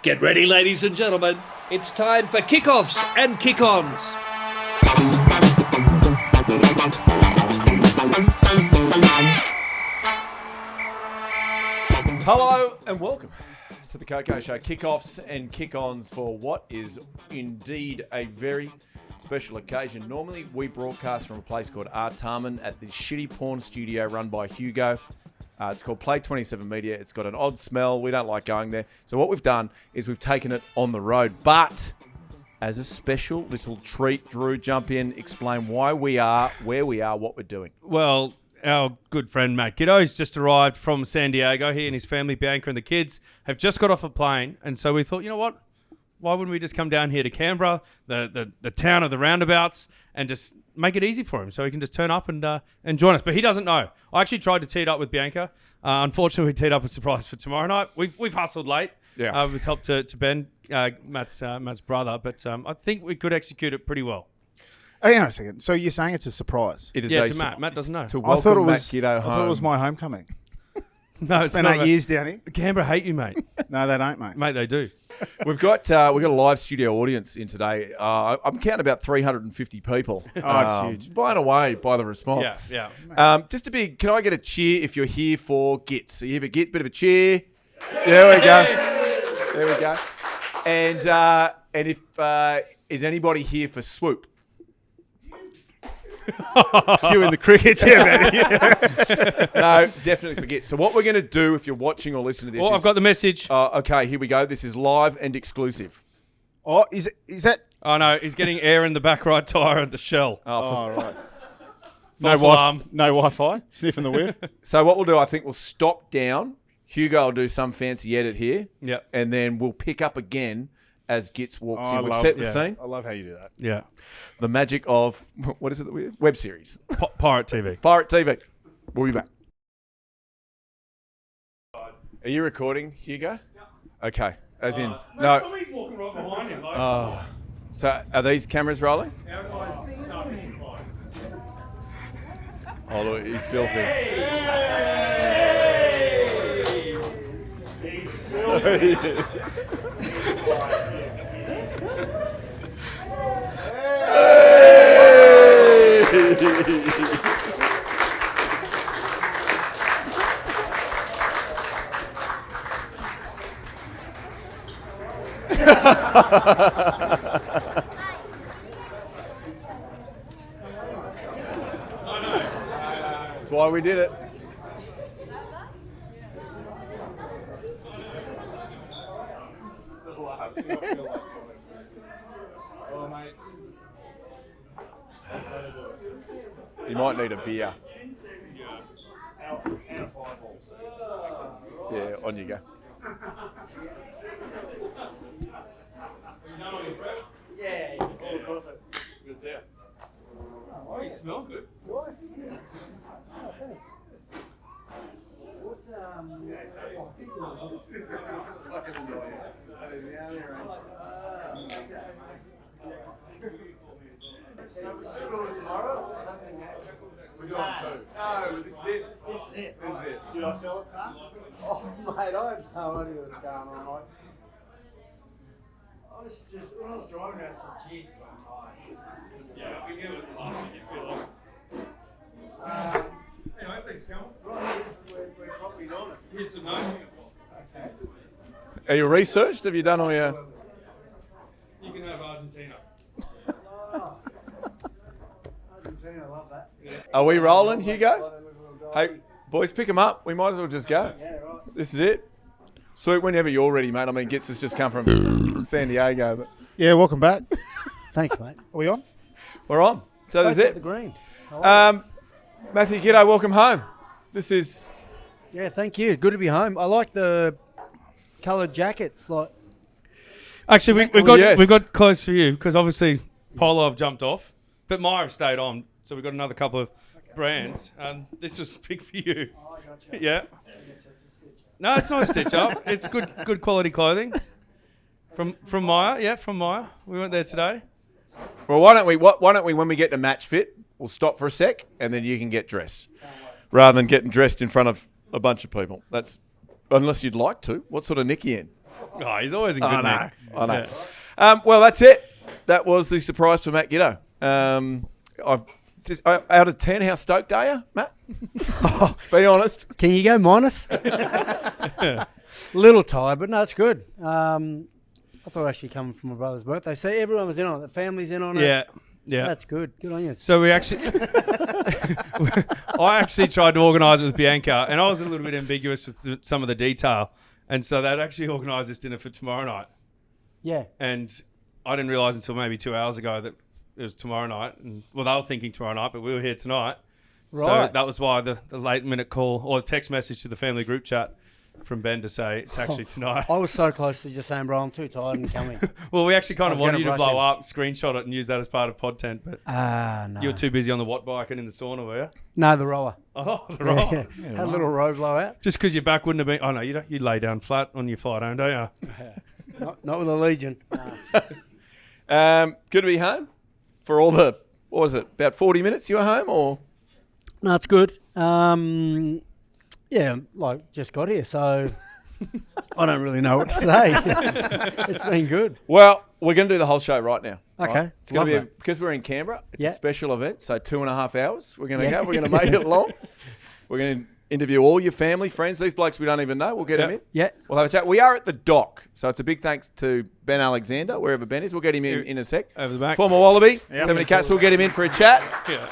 Get ready, ladies and gentlemen. It's time for kickoffs and kick-ons. Hello and welcome to the KOKO Show, kickoffs and kick-ons for what is indeed a very special occasion. Normally, we broadcast from a place called Artarmon at the shitty porn studio run by Hugo. It's called Play 27 Media. It's got an odd smell. We don't like going there. So what we've done is we've taken it on the road. But as a special little treat, Drew, jump in, explain why we are where we are, what we're doing. Well, our good friend Matt Giteau has just arrived from San Diego. He and his family, Bianca and the kids, have just got off a plane. And so we thought, you know what? Why wouldn't we just come down here to Canberra, the town of the roundabouts, and just make it easy for him so he can just turn up and join us. But he doesn't know. I actually tried to tee it up with Bianca. Unfortunately, we teed up a surprise for tomorrow night. We've hustled late with help to Ben, Matt's brother. But I think we could execute it pretty well. Hang on a second. So you're saying it's a surprise? It is to Matt. Matt doesn't know. To welcome Matt Giteau home. I thought it was my homecoming. No, it's spent not. 8 years down here. Canberra hate you, mate. No, they don't, mate. Mate, they do. We've got a live studio audience in today. I'm counting about 350 people. Oh, it's huge. Blown away by the response. Yeah. Just a big, can I get a cheer if you're here for Gits? Are you have a Git, bit of a cheer? There we go. There we go. And if is anybody here for Swoop? Cue in the cricket, yeah, man. No, definitely forget. So what we're going to do, if you're watching or listening to this, I've got the message. Okay, here we go. This is live and exclusive. Oh, is that? Oh no, he's getting air in the back right tyre of the shell. Right. False alarm. No Wi-Fi. Sniffing the whiff. So what we'll do, I think we'll stop down. Hugo will do some fancy edit here. Yep. And then we'll pick up again as Gits walks in. We've love- set the scene. I love how you do that. Yeah. The magic of, what is it that we do? Web series. Pirate TV. Pirate TV. We'll be back. Are you recording, Hugo? Yeah. Okay. As in, no. Somebody's walking right behind him. Oh. So are these cameras rolling? Our guy's sucking. Oh, look, he's filthy. That's why we did it. You might need a beer. Yeah, on you go. Yeah. Of course. Oh, you smell good. We're doing two. No, this is it. This is it. This is it. Did I sell it, son? Oh, mate, I had no idea what's going on. Like, I was just, when I was driving, I said, Jesus, I'm tired. Yeah, we knew it was the last thing you feel like. Anyway, thanks, Cal. Right, we're probably on it. Here's some notes. Okay. Are you researched? Have you done all your... You can have Argentina. Oh, Argentina, I love that. Are we rolling, Hugo? Hey, boys, pick them up. We might as well just go. Yeah, right. This is it. Swoop, whenever you're ready, mate. I mean, Gits has just come from San Diego, but Yeah, welcome back. Thanks, mate. Are we on? we're on. So there's Both got it. the green. I like it. Matthew Giteau, welcome home. This is... Yeah, thank you. Good to be home. I like the coloured jackets. Like, Actually, Yes. we've got clothes for you because obviously Polo have jumped off, but MYER have stayed on. So we've got another couple of brands. This was picked for you. oh, I got you. Yeah. No, it's not a stitch up. It's good quality clothing from MYER. Yeah, from MYER. We went there today. Well, why don't we, when we get to match fit, we'll stop for a sec and then you can get dressed. Rather than getting dressed in front of a bunch of people. That's, unless you'd like to. What sort of nick are you in? Oh, he's always in good nick. I know. Yeah. Well, that's it. That was the surprise for Matt Giteau. Out of 10, how stoked are you, Matt? Be honest. Can you go minus? Little tired, but no, it's good. I thought actually coming from my brother's birthday. See, everyone was in on it. The family's in on it. Yeah. Yeah. That's good. Good on you. So we actually, I actually tried to organise it with Bianca, and I was a little bit ambiguous with some of the detail, and so they'd actually organised this dinner for tomorrow night, Yeah. and I didn't realise until maybe 2 hours ago that it was tomorrow night, and well, they were thinking tomorrow night, but we were here tonight, Right. so that was why the late minute call or text message to the family group chat from Ben to say it's actually tonight. I was so close to just saying, bro, I'm too tired and coming. Well, we actually kind I of was wanted gonna you to brush blow him. up, screenshot it, and use that as part of pod tent, but No. you were too busy on the watt bike and in the sauna, were you? No, the rower. Oh, the roll. Had a little row blowout. Just because your back wouldn't have been. Oh no, you don't. You lay down flat on your flight home, don't you? Not with a Legion. Good to be home for all the, what was it, about 40 minutes you were home, or? No, it's good. Yeah, like, just got here, so I don't really know what to say. It's been good. Well, we're going to do the whole show right now. Okay, Right? It's going to love be that. because we're in Canberra. It's Yeah. a special event, so 2.5 hours. We're going to Yeah. go. We're going to make it long. We're going to interview all your family, friends. These blokes we don't even know. We'll get them in. Yeah. We'll have a chat. We are at the dock, so it's a big thanks to Ben Alexander, wherever Ben is. We'll get him in a sec. Over the back. Former Wallaby, 70 cats. We'll get him in for a chat. Yeah.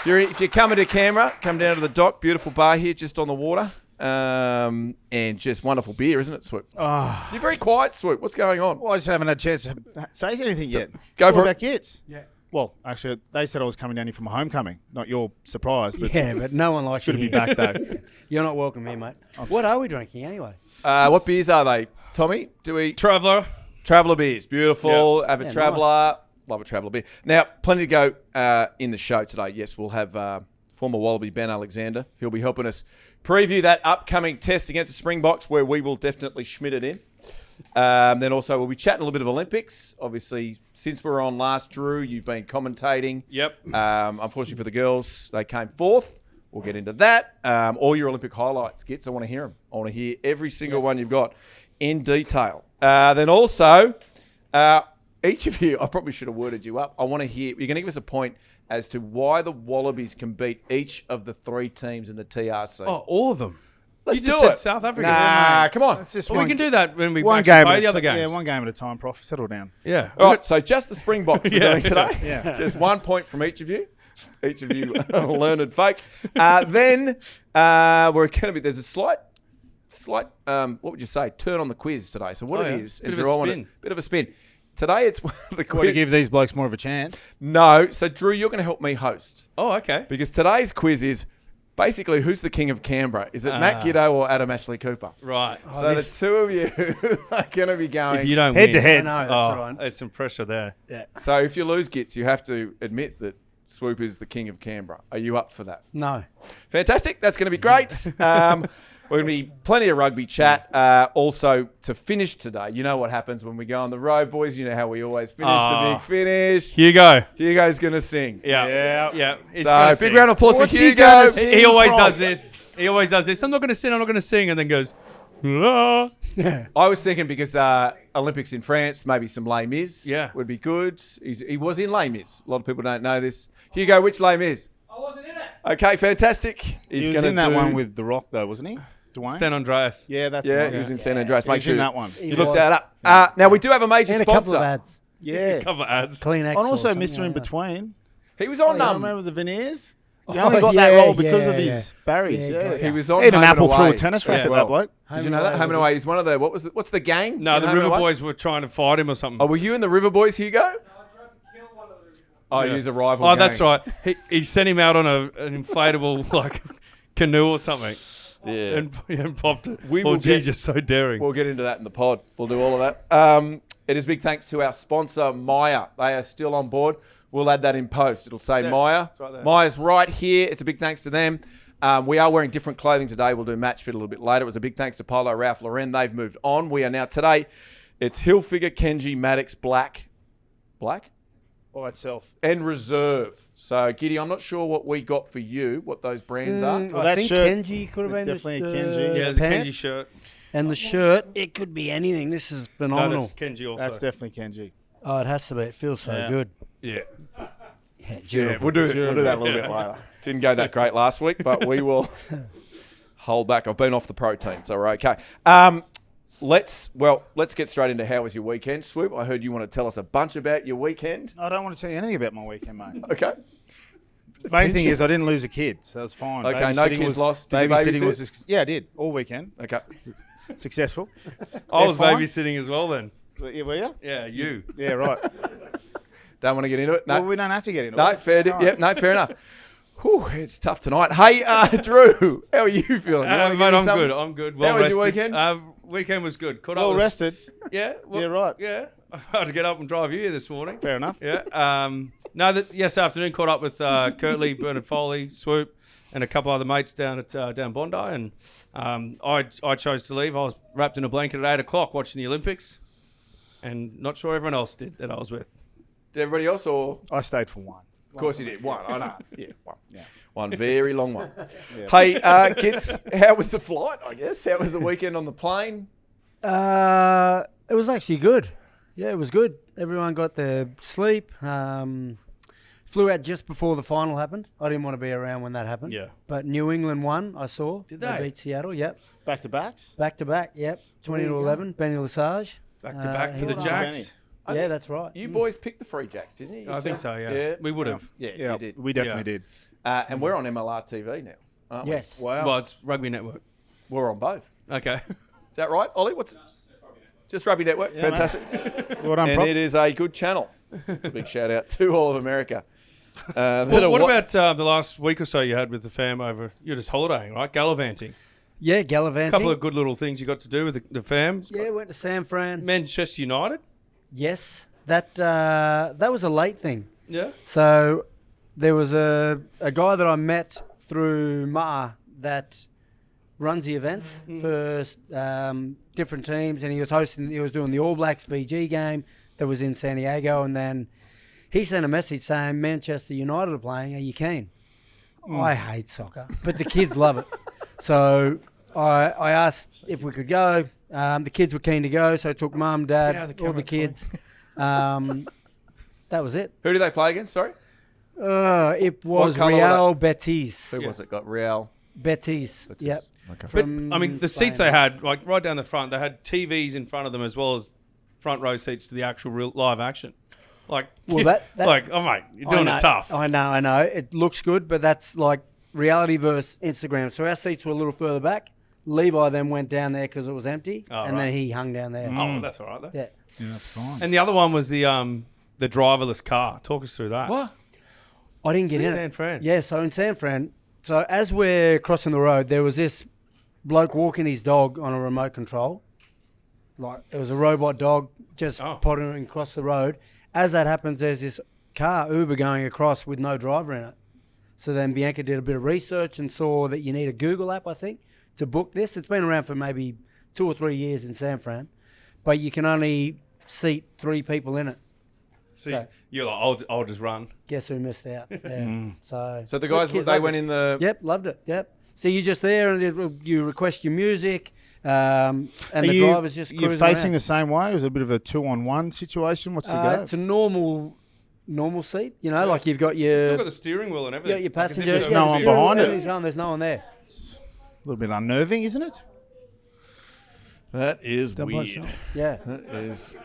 If you're coming to Canberra, come down to the dock. Beautiful bar here, just on the water. And just wonderful beer, isn't it, Swoop? Oh, You're very quiet, Swoop. What's going on? well, I just haven't had a chance to say anything yet. Go What for it. about Gits? Yeah. Well, actually, they said I was coming down here for my homecoming, not your surprise. But Yeah, but no one likes it's you good to be here. back, though. You're not welcome here, mate. What are we drinking anyway? What beers are they, Tommy? Do we Traveller. Traveller beers? Beautiful. Yeah. Have a Yeah, Traveller. Love a Traveller beer. Now, plenty to go in the show today. Yes, we'll have former Wallaby Ben Alexander. He'll be helping us preview that upcoming test against the Springboks, where we will definitely schmidt it in. Then also we'll be chatting a little bit of Olympics. Obviously, since we were on last, Drew, you've been commentating. Yep. Unfortunately for the girls, they came fourth. We'll get into that. All your Olympic highlights, Gits. I want to hear them. I want to hear every single one you've got in detail. Then also, each of you, I probably should have worded you up. I want to hear, you're going to give us a point as to why the Wallabies can beat each of the three teams in the TRC. Oh, all of them. Let's you just do said it. South Africa. Nah, come on. It's just Well, we can do that when we one actually game play at the a other games. Yeah, one game at a time, Prof. Settle down. Yeah. All right, so just the Springboks we're Yeah. doing today. Yeah. Just 1 point from each of you. Each of you learned folk. Then we're going to be, there's a slight, what would you say, turn on the quiz today. So what Oh, it yeah. is, Bit if of a you're all on spin. it, bit of a spin. Today it's the Want to quiz. give these blokes more of a chance? No, so Drew, you're going to help me host. Oh, okay. Because today's quiz is basically who's the King of Canberra? Is it Matt Giteau or Adam Ashley Cooper? Right. So the two of you are going to be going. If you don't Head win, to head. I know, that's oh, right. there's some pressure there. So if you lose, Gits, you have to admit that Swoop is the King of Canberra. Are you up for that? No. Fantastic. That's going to be great. We're going to be plenty of rugby chat. Also, to finish today, you know what happens when we go on the road, boys. You know how we always finish the big finish. Hugo. Hugo's going to sing. Yeah. Yeah. He's So, gonna big sing. round of applause What's for he Hugo. gonna sing? He always Prof. does this. He always does this. I'm not going to sing. I'm not going to sing. And then goes, "La." I was thinking because Olympics in France, maybe some Les Mis Yeah. would be good. He was in Les Mis. A lot of people don't know this. Hugo, which Les Mis? I wasn't in it. Okay, fantastic. He was gonna in that do- one with The Rock, though, wasn't he? Dwayne? San Andreas. Yeah, that's Yeah, right. he was in San Andreas. He Make was sure in that one. you look that up. Now, we do have a major And a sponsor. couple of ads. Yeah. Cover ads. Clean X. And also or something Mr. like In that. Between. He was Oh, on you remember the veneers? He Oh, only got that yeah, role because of yeah, his Barry's. Yeah, Yeah, got He it. was on He had an Home apple and through Away a tennis as racket, well. that bloke. Did you know that? Home and Away is one of the, what's the gang? No, in the Home and River Away? Boys were trying to fight him or something. Oh, were you in the River Boys, Hugo? Oh, Yeah. he was a rival Oh, gang. that's right. He sent him out on an inflatable like canoe or something. Yeah. And popped it. We Oh, will geez, get- you're so daring. We'll get into that in the pod. We'll do all of that. It is big thanks to our sponsor, MYER. They are still on board. We'll add that in post. It'll say That's it. MYER. It's right there. MYER's right here. It's a big thanks to them. We are wearing different clothing today. We'll do match fit a little bit later. It was a big thanks to Polo Ralph Lauren. They've moved on. We are now today. It's Hilfiger, Kenji, Maddox, Black, By itself. and Reserve. So, Giddy, I'm not sure what we got for you, what those brands are. Well, I that think shirt- Kenji could have been Definitely a the Kenji. yeah, there's a pant. Kenji shirt. And the shirt, it could be anything. This is No, phenomenal. that's Kenji also. That's definitely Kenji. Oh, it has to be. It feels so Yeah. good. Yeah. Yeah, Yeah, we'll do that a little bit later. Didn't go that great last week, but we will hold back. I've been off the protein, so we're okay. Let's get straight into how was your weekend, Swoop. I heard you want to tell us a bunch about your weekend. I don't want to tell you anything about my weekend, mate. Okay. Main thing is I didn't lose a kid, so that's fine. Okay, no kids lost. Did you Babysitting babysit? yeah, I did all weekend. Okay. Successful. I was fine. babysitting as well then. Yeah, were you? Yeah, you. Yeah, right. Don't want to get into it. No, Well, we don't have to get into no, it. fair. Yep, no, fair enough. Whew, it's tough tonight. Hey, Drew, how are you feeling? You wanna Mate, give me I'm something? good. I'm good. Well How was your rested. weekend? Weekend was good. Caught up Well with- rested. Yeah. Well, Yeah, right. Yeah. I had to get up and drive you here this morning. Fair enough. Yeah. Yes, afternoon caught up with Kurtley, Bernard Foley, Swoop, and a couple other mates down at down Bondi, and I chose to leave. I was wrapped in a blanket at 8:00 watching the Olympics, and not sure everyone else did that I was with. Did everybody else, or I stayed for one. of course you did one? I know. Yeah, one. Yeah. One very long one. Hey, Gits, how was the flight? I guess how was the weekend on the plane? It was actually good. Yeah, it was good. Everyone got their sleep. Flew out just before the final happened. I didn't want to be around when that happened. Yeah. But New England won, I saw. Did they? beat Seattle, yep. Back to backs. Back to back, yep. 20 to 11. Benny Lesage. Back to back for he the was- Jacks. Yeah, that's right. You boys picked the Free Jacks, didn't you? I think so. Yeah. We would have. Yeah, Yeah, you did. we definitely did. And we're on MLR TV now, aren't we? Yes. Wow. Well, it's Rugby Network. We're on both. Okay. Is that right, Ollie? What's just Rugby Network? Fantastic. Well done, And Prof. it is a good channel. It's a big shout out to all of America. What about the last week or so you had with the fam over? You're just holidaying, right? Gallivanting. Yeah, A gallivanting. couple of good little things you got to do with the fam. Yeah, went to San Fran. Manchester United. Yes. That was a late thing. Yeah. So there was a guy that I met through MYER that runs the events for different teams, and he was doing the All Blacks VG game that was in San Diego, and then he sent a message saying Manchester United are playing, are you keen? I hate soccer, but the kids love it. So I asked if we could go. The kids were keen to go, so I took mum, dad, out of the all the camera, kids. That was it. Who do they play against? Sorry. It was colour were Real Betis. Who was it? Got Real. Betis. Yep. Okay. But From I mean, the seats Spain. they had, like right down the front, they had TVs in front of them as well as front row seats to the actual real live action. Like, Well, that- like, oh mate, you're doing I it know, tough. I know. It looks good, but that's like reality versus Instagram. So our seats were a little further back. Levi then went down there because it was empty, Oh, and right. then he hung down there. Oh, well, that's all right though. Yeah. Yeah, that's fine. And the other one was the driverless car. Talk us through that. What? I didn't get in San it. Fran. Yeah, so in San Fran, so as we're crossing the road, there was this bloke walking his dog on a remote control. Like, it was a robot dog just pottering across the road. As that happens, there's this car, Uber, going across with no driver in it. So then Bianca did a bit of research and saw that you need a Google app, I think, to book this. It's been around for maybe 2 or 3 years in San Fran, but you can only seat 3 people in it. So you're like, I'll just run. Guess who missed out? Yeah. So the guys, kids they loved went it. in the. Yep, loved it. Yep. So you're just there, and you request your music, and Are the you, driver's just you're cruising facing around. the same way? It was a bit of a 2-on-1 situation. What's the go? It's a normal seat. You know, like you've got Still your got the steering wheel and you everything. got your Like, is it passenger. just no the one steering wheel, behind it? everything's going, there's no one there. A little bit unnerving, isn't it? That is Done by weird. itself. Yeah. That is.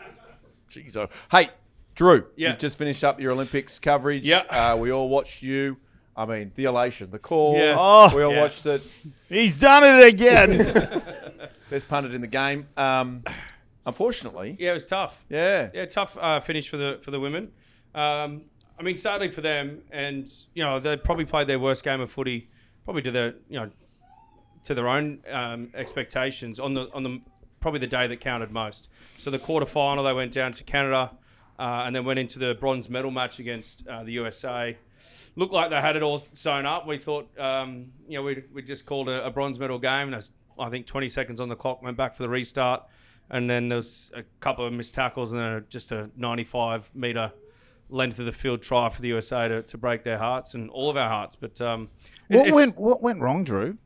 Jeez. Oh. Hey, Drew. Yeah. You've just finished up your Olympics coverage. Yeah. We all watched you. I mean, the elation, the call. Yeah. Oh, we all yeah. watched it. He's done it again. Best punted in the game. Unfortunately. Yeah, it was tough. Yeah. Yeah, tough finish for the women. I mean, sadly for them, and they probably played their worst game of footy, probably to their own expectations on the probably the day that counted most. So the quarterfinal, they went down to Canada, and then went into the bronze medal match against the USA. Looked like they had it all sewn up. We thought, we just called a bronze medal game, and there's, I think 20 seconds on the clock, went back for the restart, and then there was a couple of missed tackles, and then just a 95-metre length of the field try for the USA to break their hearts and all of our hearts. But What went wrong, Drew?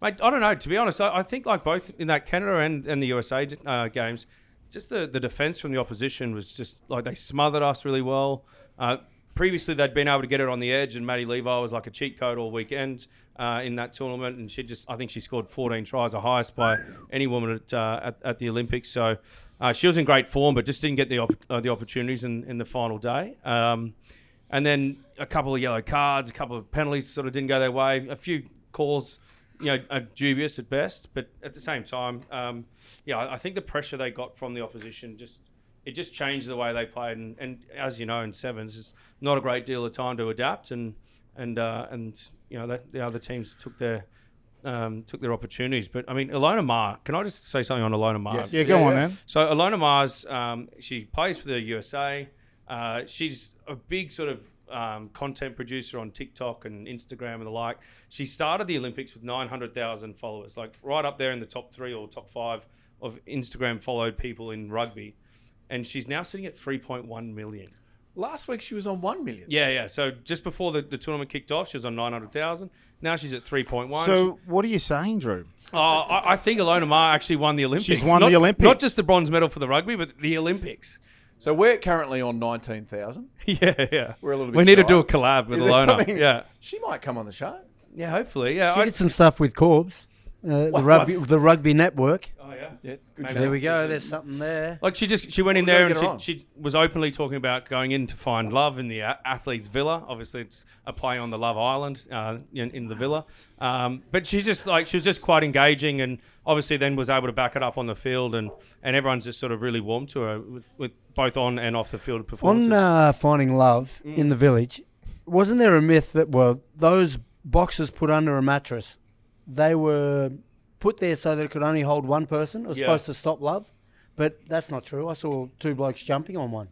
I don't know. To be honest, I think like both in that Canada and the USA games, just the defense from the opposition was just like they smothered us really well. Previously, they'd been able to get it on the edge, and Maddie Levi was like a cheat code all weekend in that tournament, and I think she scored 14 tries, the highest by any woman at the Olympics. So she was in great form, but just didn't get the opportunities in the final day. And then a couple of yellow cards, a couple of penalties sort of didn't go their way. A few calls, are dubious at best, but at the same time, I think the pressure they got from the opposition just changed the way they played, and as you know, in sevens, it's not a great deal of time to adapt, and the other teams took their opportunities. But I mean, Ilona Maher, can I just say something on Ilona Maher? Yes. Yeah, go on, man. So Ilona Maher's, she plays for the USA. She's a big sort of content producer on TikTok and Instagram and the like. She started the Olympics with 900,000 followers, like right up there in the top 3 or top 5 of Instagram followed people in rugby. And she's now sitting at 3.1 million. Last week she was on 1 million. Yeah. So just before the tournament kicked off, she was on 900,000. Now she's at 3.1. So what are you saying, Drew? I think Ilona Maher actually won the Olympics. She's won the Olympics. Not just the bronze medal for the rugby, but the Olympics. So we're currently on 19,000. Yeah. We're a little bit We need to shy. do a collab with Is that Ilona. something- Yeah. She might come on the show. Yeah, hopefully. Yeah. She did some stuff with Corbs, the rugby network. Oh, yeah. Yeah, it's good. Maybe There chance. we go. There's something there. Like she went in Well, there we gotta get and her she was openly talking about going in to find love in the athlete's villa. Obviously, it's a play on the Love Island in the villa. But she was just quite engaging, and obviously then was able to back it up on the field, and everyone's just sort of really warmed to her with both on and off the field performances. On finding love in the village, wasn't there a myth that those boxes put under a mattress, they were put there so that it could only hold one person? It was supposed to stop love, but that's not true. I saw 2 blokes jumping on one.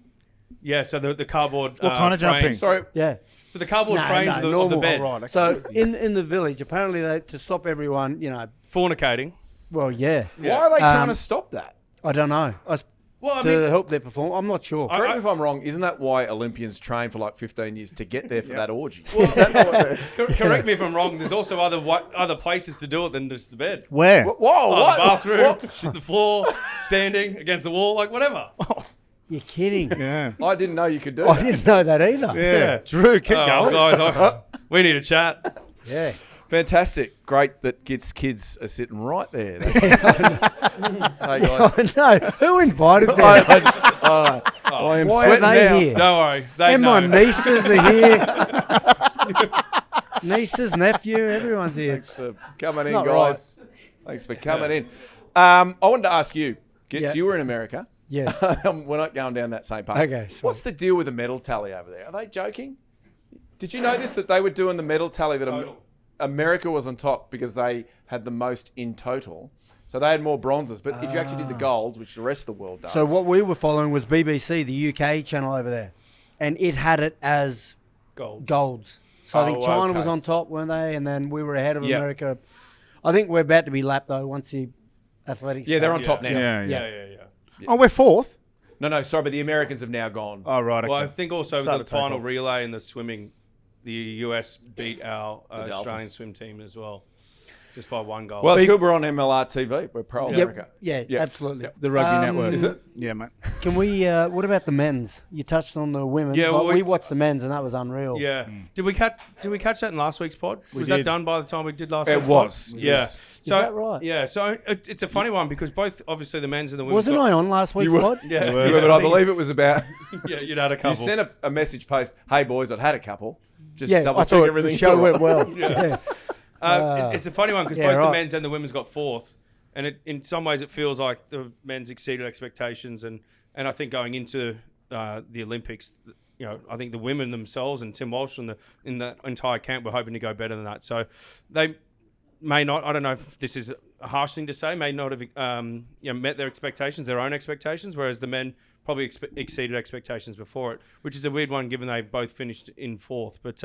Yeah, so the cardboard. What kind of jumping? frames- Sorry. Yeah. So the cardboard frames of the normal. beds. Oh, right. So in the village, apparently to stop everyone, Fornicating. well, yeah. Why are they trying Um, to stop that? I don't know. Well, I To mean, help their performance. I'm not sure. Correct me if I'm wrong. Isn't that why Olympians train for like 15 years to get there for that orgy? correct me if I'm wrong. There's also other places to do it than just the bed. Where? Whoa, Oh, what? the bathroom, What? the floor, standing against the wall, like whatever. You're kidding. Yeah. I didn't know you could do I that. didn't know that either. Yeah. Drew, keep Oh, going. guys, we need a chat. Yeah. Fantastic. Great that Gits kids are sitting right there. Hey, guys. No, who invited them? I am Why are sweating they now. here? Don't worry, they And know. my nieces are here. Nieces, nephew, everyone's here. Thanks for coming It's in, not guys. Thanks for coming in. I wanted to ask you, Gits, Yeah. you were in America. Yes. We're not going down that same path. Okay, sweet. What's the deal with the medal tally over there? Are they joking? Did you know this, that they were doing the medal tally that Total. America was on top because they had the most in total? So they had more bronzes. But if you actually did the golds, which the rest of the world does. So what we were following was BBC, the UK channel over there, and it had it as golds. So I think Oh, China okay. was on top, weren't they? And then we were ahead of Yeah. America. I think we're about to be lapped though once the athletics. Yeah, they're on start. top now. Yeah, Yeah. yeah. Oh, we're 4th? No, sorry, but the Americans have now gone. Oh, right. Okay. Well, I think also Start the to take final off. relay in the swimming, the US beat our Australian Dolphins. swim team as well, just by 1 goal. Well, it's good we're on MLR TV. We're pro Yep. America. Yeah, Yep. absolutely. The Rugby Network. Is it? Yeah, mate. Can we? What about the men's? You touched on the women. Yeah, well, but we we- watched the men's, and that was unreal. yeah. Did we catch that in last week's pod? Was that did. done by the time we did last It week's was, pod? yes. Yeah. So, that right? Yeah. So it's a funny one because both obviously the men's and the women's. Wasn't I on last week's were. pod? Yeah. You were. Yeah, but I believe it was about. Yeah, you'd had a couple. You sent a message post. Hey boys, I'd had a couple. Just Yeah, double I check thought everything. the show went well. Yeah. It's a funny one because Yeah, both the right. men's and the women's got 4th, and in some ways it feels like the men's exceeded expectations, and I think going into the Olympics, I think the women themselves and Tim Walsh in the entire camp were hoping to go better than that. So they may not. I don't know if this is a harsh thing to say. May not have met their expectations, their own expectations, whereas the men probably exceeded expectations before it, which is a weird one given they both finished in 4th. But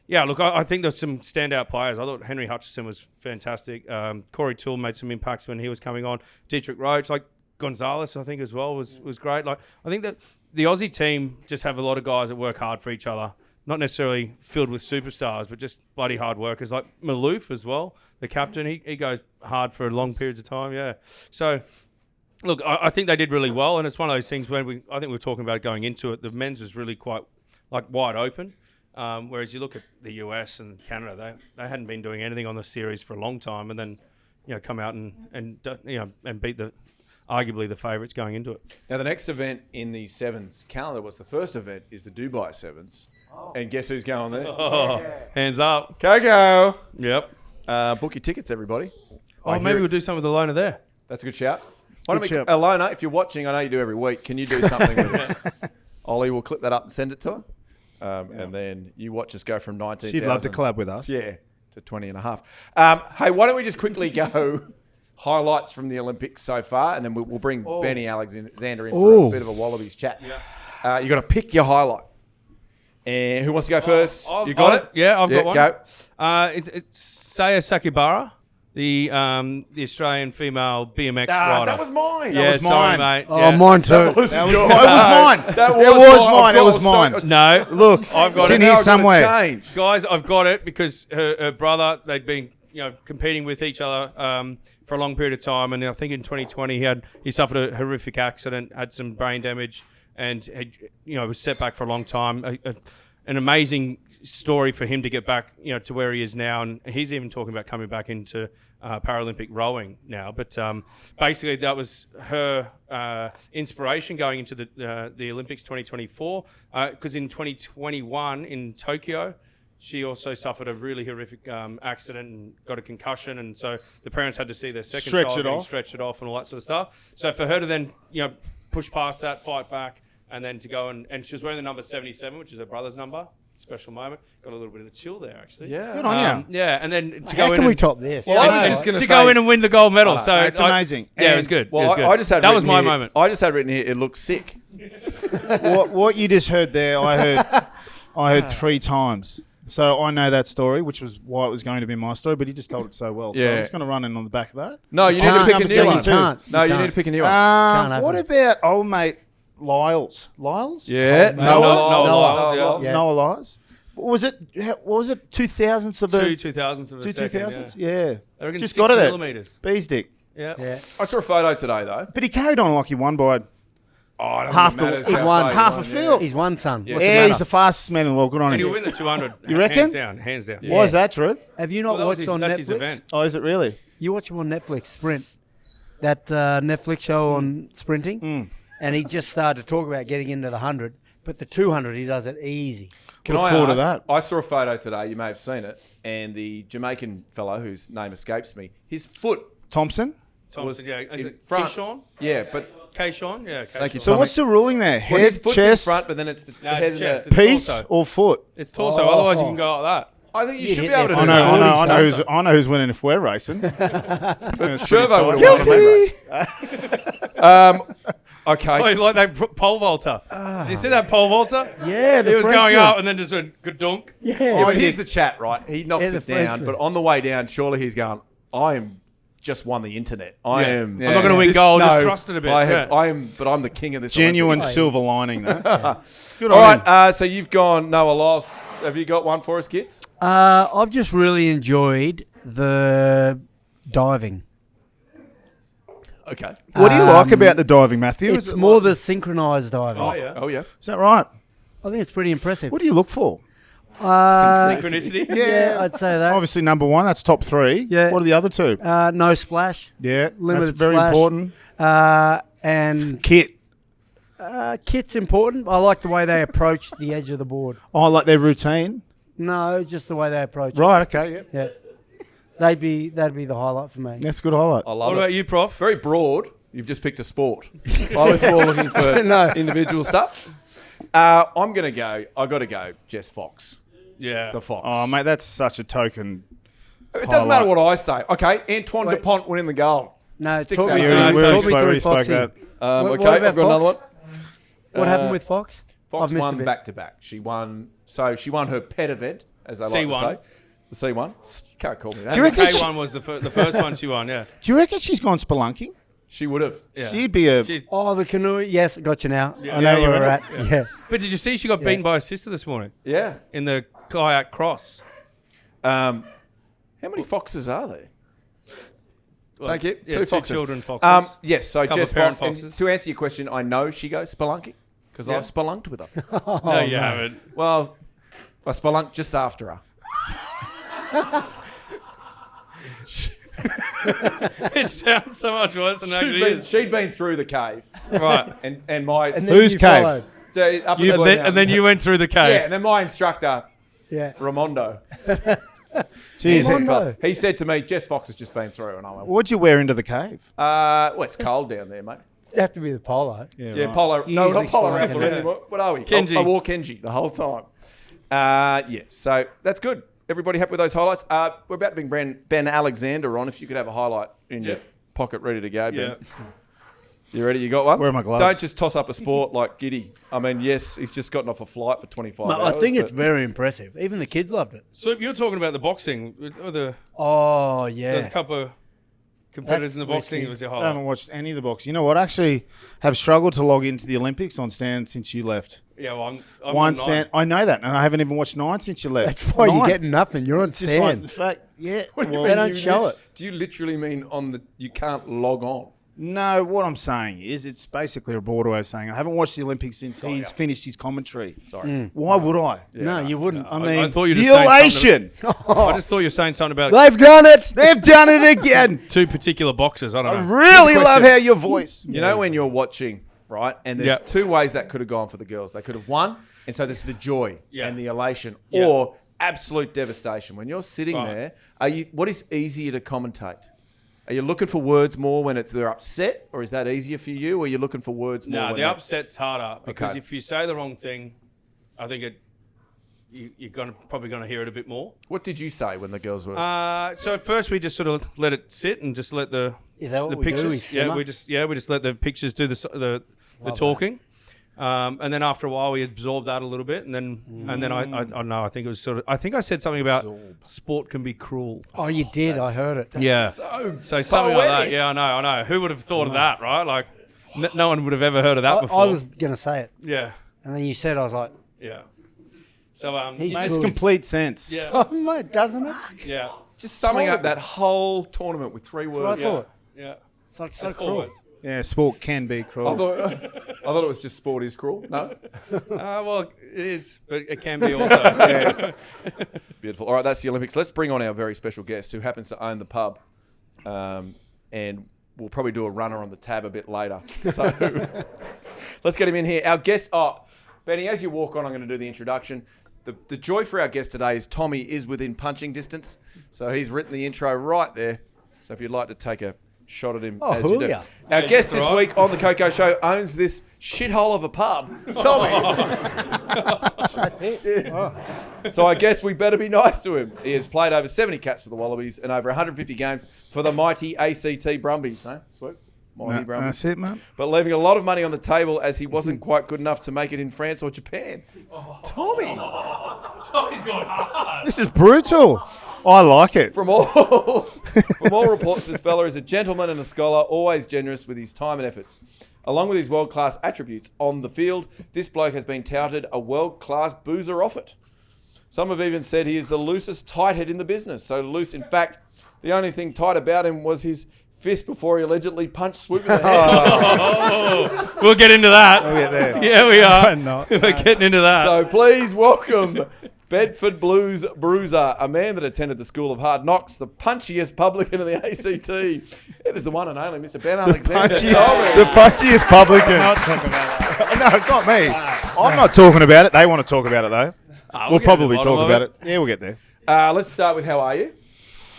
yeah, look, I think there's some standout players. I thought Henry Hutchison was fantastic. Corey Toole made some impacts when he was coming on. Dietrich Roach, like Gonzalez, I think as well was great. Like I think that the Aussie team just have a lot of guys that work hard for each other. not necessarily filled with superstars, but just bloody hard workers like Maloof as well, the captain. He goes hard for long periods of time. Yeah. So, look, I think they did really well, and it's one of those things when I think we were talking about it going into it. The men's was really quite like wide open, whereas you look at the US and Canada, they hadn't been doing anything on the series for a long time, and then come out and beat arguably the favourites going into it. Now, the next event in the sevens calendar was the first event is the Dubai Sevens. Oh. And guess who's going there? Oh, hands up. KOKO. Yep. Book your tickets, everybody. Oh, maybe we'll do something with the loaner there. That's a good shout. Alona, if you're watching, I know you do every week, can you do something with us? Ollie will clip that up and send it to her. And then you watch us go from 19,000. She'd love to collab with us. Yeah, to 20 and a half. Hey, why don't we just quickly go highlights from the Olympics so far, and then we'll bring Benny Alexander in for a bit of a Wallabies chat. Yeah. You got to pick your highlight. And who wants to go first? You got it? Yeah, I've got one. Go. It's Saya Sakibara, the Australian female BMX rider. That was mine. Yeah, That was sorry, mine. mate. Oh, Yeah. mine too. It was mine. It was mine. No, Look, I've got it's it. in here Now I've gotta somewhere. change. Guys, I've got it because her brother, they'd been competing with each other for a long period of time, and I think in 2020 he suffered a horrific accident, had some brain damage, and was set back for a long time. An amazing story for him to get back to where he is now, and he's even talking about coming back into Paralympic rowing now. But basically, that was her inspiration going into the Olympics 2024. Because in 2021 in Tokyo, she also suffered a really horrific accident and got a concussion, and so the parents had to see their second child stretch it off and all that sort of stuff. So for her to then push past that, fight back, and then to go and she was wearing the number 77, which is her brother's number. Special moment. Got a little bit of a chill there, actually. Yeah. Good on you. Yeah, and then to How go in can we and top this? Well, I was just going to go in and win the gold medal. So It's amazing. Yeah, it was good. Well, it was good. I just had that was written my here- moment. I just had written here, it looks sick. What you just heard there, I heard 3 times. So I know that story, which was why it was going to be my story, but he just told it so well. So Yeah. I'm just going to run in on the back of that. No, you need to pick a new one. Can't. No, you need to pick a new one. Can't What happen. about old mate Lyles? Lyles? Yeah. Noah Lyles, Lyles. yeah. Noah Lyles. What was it 2,000ths of a... 2 2000s of a Two second, 2000s? Yeah. I reckon Just 6 got it. millimeters. Bees dick. Yeah. Yeah. I saw a photo today, though. But he carried on like he won by... Oh, it Half doesn't the- matter he how won far you half a won, field. He's one son. Yeah. What's the Yeah, matter? he's the fastest man in the world. Good on And he'll him. win the 200. You reckon? Hands down. Why is that, Drew? Have you not Well, watched on that's his Netflix? event. Oh, is it really? You watch him on Netflix, Sprint. That Netflix show on sprinting. And he just started to talk about getting into the 100. But the 200, he does it easy. Can Look I forward to ask, that. I saw a photo today, you may have seen it, and the Jamaican fellow whose name escapes me, his foot Thompson? Thompson, yeah. Is in it front. K-Sean? Yeah, but K-Sean? Yeah, K-Sean. Thank you, So Tommy. what's the ruling there? Well, his Head, foot's chest, in front, but then it's the No, head it's and chest. the... It's piece, torso. or foot? It's torso. Otherwise, you can go like that. I think you You should hit be able to there do for that. I know who's winning if we're racing. Shervo would have won the race. Okay. Oh, like that pole vaulter. Did you see that pole vaulter? Yeah, the He was French going one. up and then just went gadunk. Yeah, but here's the chat, right? He knocks Yeah, the it down, Frenchman. but on the way down, surely he's going, I am just won the internet. I am... I'm not going to win gold. Just thrust it a bit. But I'm the king of this Genuine Olympics. silver lining, though. Good All on him. right, so you've gone Noah Lyles. Have you got one for us, Gits? I've just really enjoyed the diving. Okay. What do you like about the diving, Matthew? It's more the synchronised diving. Oh, yeah. Oh, yeah. Is that right? I think it's pretty impressive. What do you look for? Synchronicity. Yeah, I'd say that. Obviously, number 1, that's top 3. Yeah. What are the other 2? No splash. Yeah, Limited that's very splash. important. And Kit. kit's important. I like the way they approach the edge of the board. Oh, like their routine. No, just the way they approach it. Right, okay, yeah. Yeah. That'd be the highlight for me. That's a good highlight. I love What it. about you, Prof? Very broad. You've just picked a sport. I was more looking for No. individual stuff. I got to go Jess Fox. Yeah. The Fox. Oh, mate, that's such a token. It doesn't matter what I say. Okay, Antoine Dupont winning the gold. No, Stick talk that me in. through. We Talk already me spoke, through we spoke Foxy. that. What Okay, about I've got another one. Fox? What happened with Fox? Fox I've missed a won bit. back to back. She won her pet event, as they like to C1. say. The C1. You can't call me that. Do you reckon K1 was the first one she won, yeah. Do you reckon she's gone spelunking? She would have. Yeah. She'd be a. She's- Oh, the canoe. Yes, got you now. I Yeah, know you where we're reckon? at. Yeah. But did you see she got beaten by her sister this morning Yeah. in the kayak cross? How many foxes are there? Well, Thank you. yeah, Two foxes. children foxes. Yes, so Couple Jess of parent Fox. And foxes. to answer your question, I know she goes spelunking because Yeah. I've spelunked with her. No, you haven't. Well, I spelunked just after her. It sounds so much worse than it actually is. She'd been through the cave, Right. and my And Whose you cave? followed. up You- in the Blue and then Mountains. you went through the cave. Yeah, and then my instructor Yeah. Ramondo. Jeez. Ramondo. He said to me, "Jess Fox has just been through," and I went, What'd you wear into the cave? well, it's cold down there, mate. It'd have to be the polo. Yeah, polo. No, Usually not polo spelunking. rifle anymore. What are we? Kenji. I wore Kenji the whole time. Yeah, so that's good. Everybody happy with those highlights? We're about to bring Ben Alexander on. If you could have a highlight in your pocket ready to go, Ben. Yeah. You ready? You got one? Where are my gloves? Don't just toss up a sport like Giddy. I mean, yes, he's just gotten off a flight for 25 Mate, hours. I think it's but- very impressive. Even the kids loved it. So you're talking about the boxing. Or Oh, there's a yeah. couple of competitors That's in the boxing. risky. It was your I highlight. haven't watched any of the box. You know what? I actually have struggled to log into the Olympics on Stan since you left. Yeah, well, I'm One on Stan. I know that, and I haven't even watched 9 since you left. That's why you're Nine. getting nothing. You're on It's just like the stand. fact. Yeah. What do you well, mean They don't you show it. Do you literally mean on the? You can't log on. No, what I'm saying is it's basically a broader way of saying I haven't watched the Olympics since he's finished his commentary. Sorry. Why would I? No, you wouldn't. I mean, thought you were the just saying elation. I just thought you were saying something about They've done it. They've done it again. two particular boxers. I don't I know. really Good love question. how your voice. You know when you're watching, right? And there's Yeah. two ways that could have gone for the girls. They could have won, and so there's the joy Yeah. and the elation, Yeah. or absolute devastation. When you're sitting Right. there, what is easier to commentate? Are you looking for words more when they're upset, or is that easier for you? Or are you looking for words more? No, when the they're- upset's harder because Okay. if you say the wrong thing, I think you're probably gonna hear it a bit more. What did you say when the girls were? So at first we just sort of let it sit and just let the Is that what the we do? pictures. We Yeah, simmer? we just let the pictures do the talking. And then after a while, we absorbed that a little bit, and then I don't know. I think it was sort of. I think I said something about sport can be cruel. Oh, you did. I heard it. Yeah. so something like that. poetic. Yeah, I know. Who would have thought of that, right? Like, no one would have ever heard of that before. I was going to say it. Yeah. And then you said, I was like, Yeah. So He's Makes good. complete sense. yeah, oh, mate, doesn't it? yeah, Just summing up that whole tournament with 3 That's what words. I thought. yeah. It's like so That's cruel. always. Yeah, sport can be I cruel. thought it was just sport is cruel. No, Well, it is, but it can be also. beautiful. All right, that's the Olympics. Let's bring on our very special guest who happens to own the pub, and we'll probably do a runner on the tab a bit later. So let's get him in here. Our guest. Oh, Benny, as you walk on, I'm going to do the introduction. The joy for our guest today is Tommy is within punching distance, so he's written the intro right there. So if you'd like to take a shot at him Oh, as you do. Julia. Our Yeah, guest that's this right. week on the KOKO Show owns this shithole of a pub. Tommy. That's it. So I guess we better be nice to him. He has played over 70 caps for the Wallabies and over 150 games for the mighty ACT Brumbies. No, Swoop? Mighty No, Brumbies. that's it, man. But leaving a lot of money on the table as he wasn't quite good enough to make it in France or Japan. Tommy, Tommy's going hard. This is brutal. I like it. from all reports, this fella is a gentleman and a scholar, always generous with his time and efforts. Along with his world-class attributes on the field, this bloke has been touted a world-class boozer off it. Some have even said he is the loosest tighthead in the business. So loose, in fact, the only thing tight about him was his fist before he allegedly punched Swoop in the head. We'll get into that. We'll get there. Yeah, we are. We're getting into that. So please welcome Bedford Blues bruiser, a man that attended the School of Hard Knocks, the punchiest publican of the ACT. It is the one and only Mr. Ben Alexander. The punchiest publican. No, not me. I'm not talking about it. They want to talk about it, though. We'll get to the probably bottom talk of about it. Yeah, we'll get there. Let's start with how are you?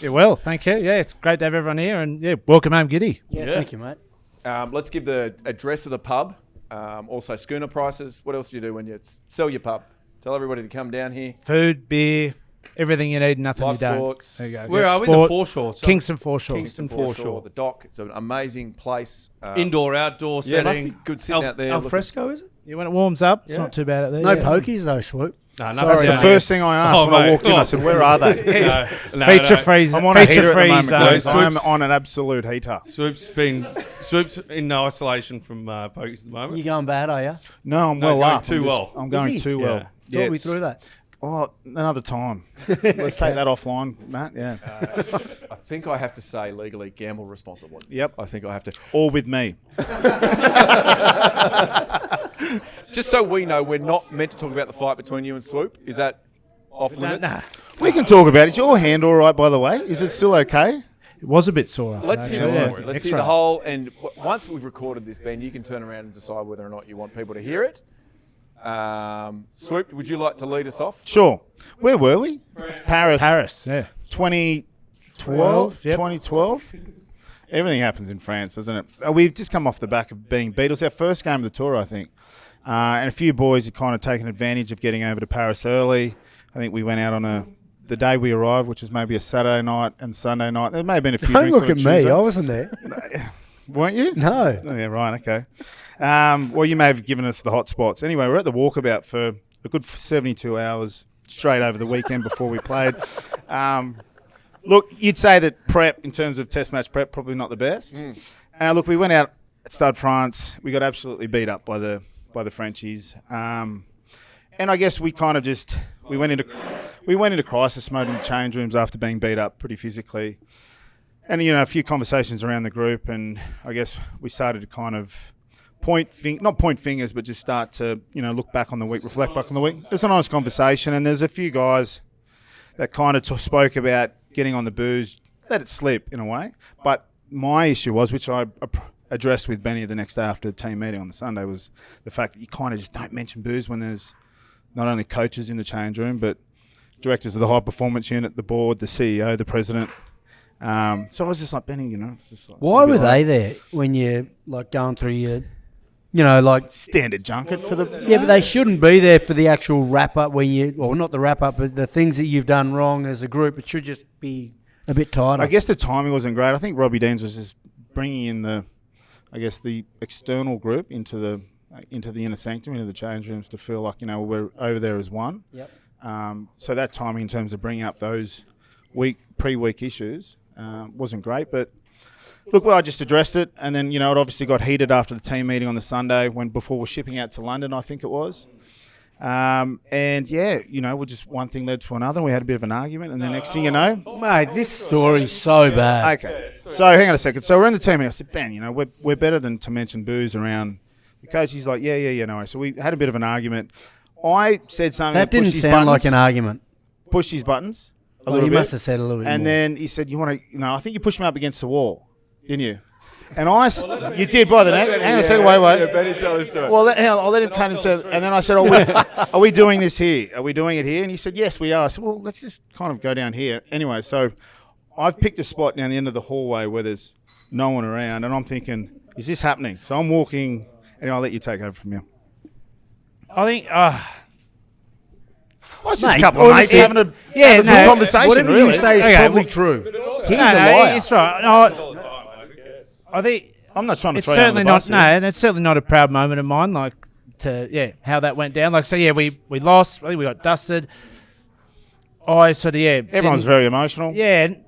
Yeah, well, thank you. Yeah, it's great to have everyone here, and yeah, welcome home, Giddy. Yeah, thank you, mate. Let's give the address of the pub, also schooner prices. What else do you do when you sell your pub? Tell everybody to come down here. Food, beer, everything you need, nothing Live you don't. sports. There you go. Where Yeah, are we? sport, The foreshore. So Kingston Foreshore. Kingston Foreshore, Foreshore. the dock. It's an amazing place. Indoor, outdoor Yeah, it setting. must be good sitting out there Al looking- fresco, is it? Yeah, when it warms up, it's Yeah. not too bad out there. No yeah. pokies, though, Swoop. No, That's the first thing I asked when I walked in. I said, "Where are they?" Feature freeze. I'm on a heater at the moment, zone. guys. I'm on an absolute heater. Swoop's in no isolation from pokies at the moment. You going bad, are you? No, I'm No, he's well going up. too well. I'm going he? too well. Yeah. Yeah, Talk me it's- through that. Oh, another time. Let's take that offline, Matt. Yeah. I think I have to say legally gamble responsibly. Yep. I think I have to. All with me. Just so we know, we're not meant to talk about the fight between you and Swoop. Is that off limits? Nah. We can talk about it. Is your hand all right, by the way? Is it still okay? It was a bit sore. Let's hear the actually. story. Yeah. Let's hear the whole. And once we've recorded this, Ben, you can turn around and decide whether or not you want people to hear it. Swoop, would you like to lead us off? Sure. Where were we? Paris. Yeah. 2012. Yep. 2012. Everything happens in France, doesn't it? We've just come off the back of being beat. It was our first game of the tour, I think. And a few boys had kind of taken advantage of getting over to Paris early. I think we went out on the day we arrived, which was maybe a Saturday night and Sunday night. There may have been a few Don't drinks look on a at me. Tuesday. I wasn't there. Weren't you? No. Oh, yeah, right, okay. Well, you may have given us the hot spots. Anyway, we're at the walkabout for a good 72 hours straight over the weekend before we played. Look, you'd say that prep, in terms of test match prep, probably not the best. Look, we went out at Stade France. We got absolutely beat up by the Frenchies. And I guess we kind of just we went into crisis mode in the change rooms after being beat up pretty physically. And, a few conversations around the group, and I guess we started to kind of not point fingers, but just start to, look back on the week, reflect back on the week. It's a nice conversation, and there's a few guys that kind of spoke about getting on the booze, let it slip in a way. But my issue was, which I addressed with Benny the next day after the team meeting on the Sunday, was the fact that you kind of just don't mention booze when there's not only coaches in the change room, but directors of the high performance unit, the board, the CEO, the president. So I was just like, Benny, it's just like, Why were they there when you're like going through your, like standard junket for the... Yeah, but they shouldn't be there for the actual wrap up not the wrap up, but the things that you've done wrong as a group. It should just be a bit tighter. I guess the timing wasn't great. I think Robbie Deans was just bringing in the external group into the inner sanctum, into the change rooms, to feel like we're over there as one. Yep. So that timing in terms of bringing up those pre-week issues wasn't great, but. Look, I just addressed it, and then, it obviously got heated after the team meeting on the Sunday before we're shipping out to London, I think it was. Just one thing led to another. We had a bit of an argument, and the next thing you know... Mate, this story's so bad. Okay, so hang on a second. So we're in the team meeting. I said, Ben, we're better than to mention booze around. The coach, he's like, no. So we had a bit of an argument. I said something That didn't sound like an argument. Pushed his buttons a Well, little you bit. must have said a little bit And more. then he said, you want to... I think you pushed me up against the wall. Didn't you? And you did by the name. Hang on a second, wait. Yeah, Benny, tell this story. Well, I'll let him cut and say. And then I said, are we doing this here? Are we doing it here? And he said, yes, we are. I said, well, let's just kind of go down here. Anyway, so I've picked a spot down the end of the hallway where there's no one around, and I'm thinking, is this happening? So I'm walking, and I'll let you take over from here. I think. Well, it's just Mate, a couple of mates honestly, having a yeah, good no, conversation, Whatever really. you say is Okay, probably well- true. He's a liar. It's right. No, I think I'm not trying to it's throw you under certainly the bus not. here. No, and it's certainly not a proud moment of mine. Like how that went down. We lost. I think we got dusted. I sort of Everyone's very emotional. Yeah, and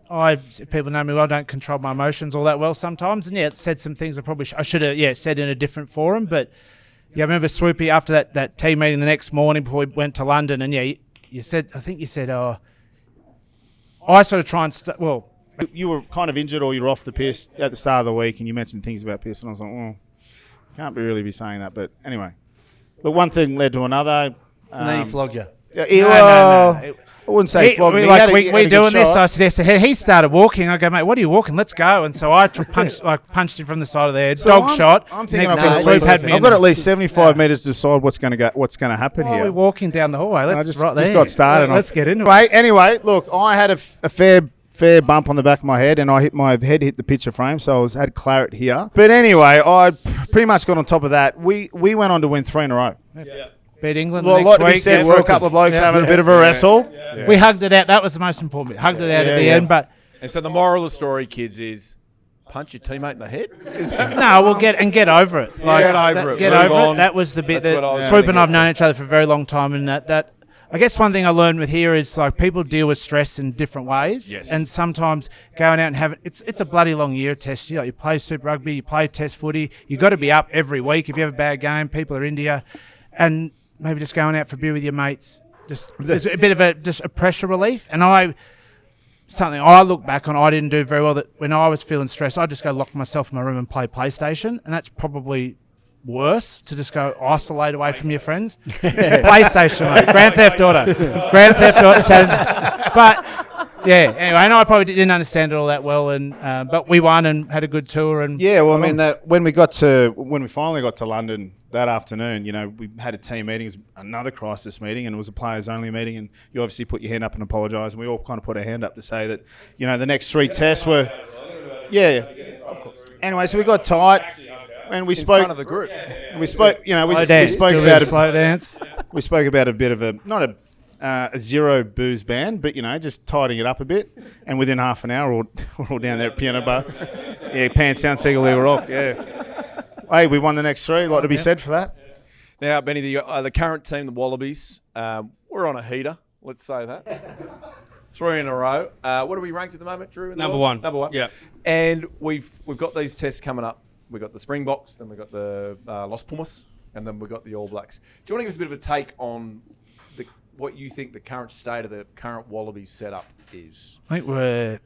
if people know me well, I don't control my emotions all that well sometimes. And it said some things I should have said in a different forum. But I remember Swoopy after that team meeting the next morning before we went to London, and you said, I sort of try and You were kind of injured, or you were off the piss at the start of the week, and you mentioned things about piss, and I was like, well, can't really be saying that. But anyway, look, one thing led to another. And then he flogged you. I wouldn't say flogged me. He had a we good doing this. shot. I said, he started walking. I go, mate, what are you walking? Let's go. And so I punched him from the side of the head. So Dog I'm- shot. I'm thinking Next I've got, thing, at Swoop least, had me I've in got the- at least 75 metres to decide what's going to happen Oh, we're here. walking down the hallway. I Let's just right there. got started. Let's get into it. Anyway, look, I had a fair bump on the back of my head, and my head hit the picture frame, so I had claret here. But anyway, I pretty much got on top of that. We went on to win 3 in a row. Beat England A lot next to be week. said for a couple of blokes having a bit of a wrestle. We hugged it out. That was the most important bit. Hugged it out at the end. But And so the moral of the story, kids, is punch your teammate in the head. Is that no, we'll get over it. Get over it. Get Move over on. it. That was the bit That's what I that was Swoop gonna and I've get known to. each other for a very long time, and that I guess one thing I learned with here is like people deal with stress in different ways. Yes. And sometimes going out and having it's a bloody long year test. You play Super Rugby, you play Test footy. You got to be up every week. If you have a bad game, people are into you, and maybe just going out for a beer with your mates. Just there's a bit of a pressure relief. And something I look back on, I didn't do very well. That when I was feeling stressed, I'd just go lock myself in my room and play PlayStation, and that's probably worse to just go isolate away from your friends. PlayStation, mate. Grand Theft Auto. But yeah, anyway, and I probably didn't understand it all that well, and but we won and had a good tour. And Yeah, well, I mean, when we finally got to London that afternoon, we had a team meeting, it was another crisis meeting, and it was a players-only meeting, and you obviously put your hand up and apologise, and we all kind of put our hand up to say that, the next 3 tests were... Yeah, of course. Anyway, so we got tight, and we spoke... In front of the group. We spoke, slow dance. We spoke about a bit of not a zero booze band, but just tidying it up a bit. And within half an hour, we're all down there at Piano Bar. Yeah, pants down, Seagull Rock. Yeah. Hey, we won the next 3. A lot to be said for that. Now, Benny, the current team, the Wallabies, we're on a heater. Let's say that. 3 in a row. What are we ranked at the moment, Drew? Number 1. Number 1. Yeah. And we've got these tests coming up. We've got the Springboks, then we've got the Los Pumas, and then we've got the All Blacks. Do you want to give us a bit of a take on what you think the current state of the current Wallabies setup is? I think we're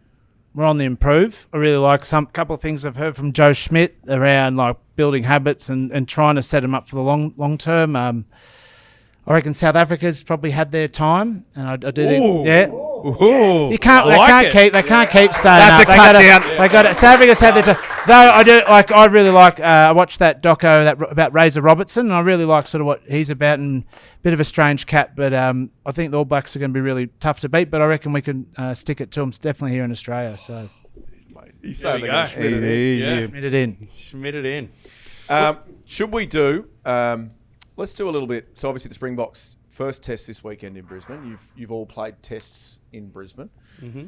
on the improve. I really like couple of things I've heard from Joe Schmidt around like building habits and trying to set them up for the long term. I reckon South Africa's probably had their time, and I do think, yeah. Ooh. You can't. They can't keep staying That's up. a cut down. They got it. South Africa's had their time. Though I do like. I really like. I watched that doco about Razor Robertson, and I really like sort of what he's about. And a bit of a strange cat, but I think the All Blacks are going to be really tough to beat. But I reckon we can stick it to them. Definitely here in Australia. So You say we they're go. going to Schmidt it in. Yeah. Schmidt it in. Schmidt it in. Should we do... let's do a little bit... So obviously the Springboks first test this weekend in Brisbane. You've all played tests in Brisbane. Mm-hmm.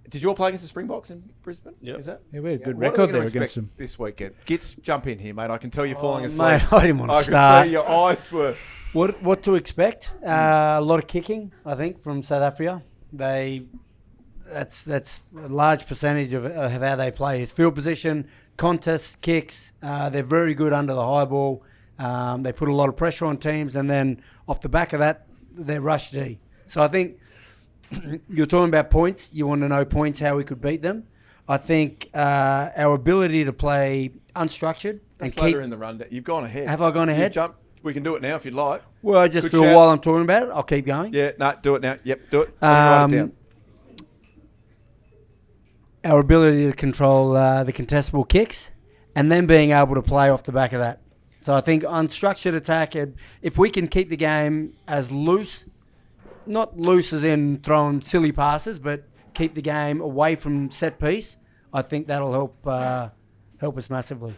Did you all play against the Springboks in Brisbane? Yep. Is that? Yeah, we had a good What are record we there gonna against expect them. this weekend? Gits, jump in here, mate. I can tell you're falling asleep. Mate, I didn't want to I start. can see your eyes were... What to expect? A lot of kicking, I think, from South Africa. That's a large percentage of how they play. It's field position, contests, kicks. They're very good under the high ball. They put a lot of pressure on teams, and then off the back of that, they're rush D. So I think you're talking about points. You want to know points, how we could beat them. I think our ability to play unstructured That's and later keep. in the rundown. You've gone ahead. Have I gone You've ahead? jumped. We can do it now if you'd like. Well, I just Good feel shout. while I'm talking about it, I'll keep going. Yeah, no, do it now. Yep, do it. Write it down. Our ability to control the contestable kicks, and then being able to play off the back of that. So I think unstructured attack, if we can keep the game as loose, not loose as in throwing silly passes, but keep the game away from set piece, I think that'll help us massively.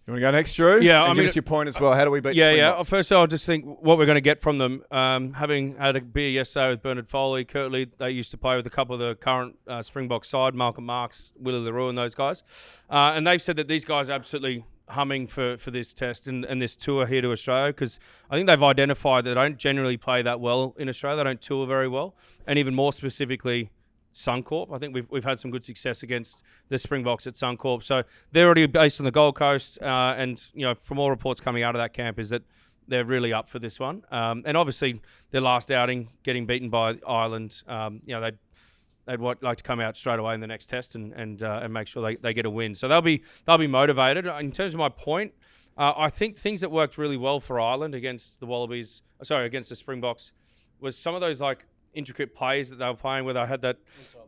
You want to go next, Drew? Yeah, And I give mean- us your point as well. How do we beat Yeah, the yeah. Springboks? First, I'll just think what we're going to get from them. Having had a beer yesterday with Bernard Foley, Kirtley, they used to play with a couple of the current Springbok side, Malcolm Marks, Willie LaRue and those guys. And they've said that these guys are absolutely humming for this test and this tour here to Australia, because I think they've identified that they don't generally play that well in Australia. They don't tour very well. And even more specifically, Suncorp. I think we've had some good success against the Springboks at Suncorp. So they're already based on the Gold Coast, and from all reports coming out of that camp is that they're really up for this one. And obviously their last outing, getting beaten by Ireland, they'd like to come out straight away in the next test and make sure they get a win. So they'll be motivated. In terms of my point, I think things that worked really well for Ireland against the Springboks was some of those like intricate plays that they were playing, where they had that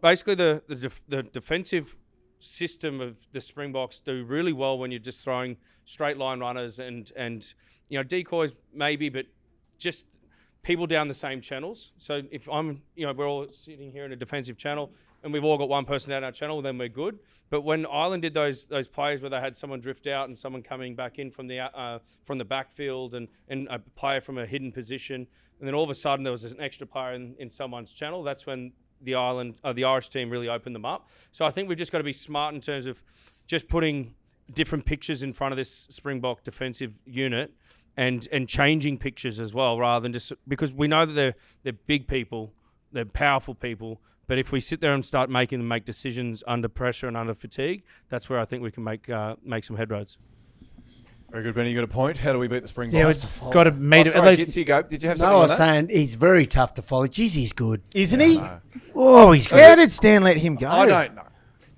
basically the defensive system of the Springboks do really well when you're just throwing straight line runners and decoys maybe, but just people down the same channels. So if we're all sitting here in a defensive channel and we've all got one person down our channel, then we're good. But when Ireland did those plays where they had someone drift out and someone coming back in from the backfield and a player from a hidden position, and then all of a sudden there was an extra player in someone's channel, that's when the Irish team really opened them up. So I think we've just got to be smart in terms of just putting different pictures in front of this Springbok defensive unit and changing pictures as well, rather than just because we know that they're big people, they're powerful people. But if we sit there and start making them make decisions under pressure and under fatigue, that's where I think we can make some headroads. Very good, Benny. You got a point. How do we beat the Springboks? Yeah, we've got to meet Oh, at sorry, least. Gits, you go. Did you have something No, I on was that? saying he's very tough to follow. Jeez, he's good. Isn't he? Oh, he's good. How did Stan let him go? I don't know.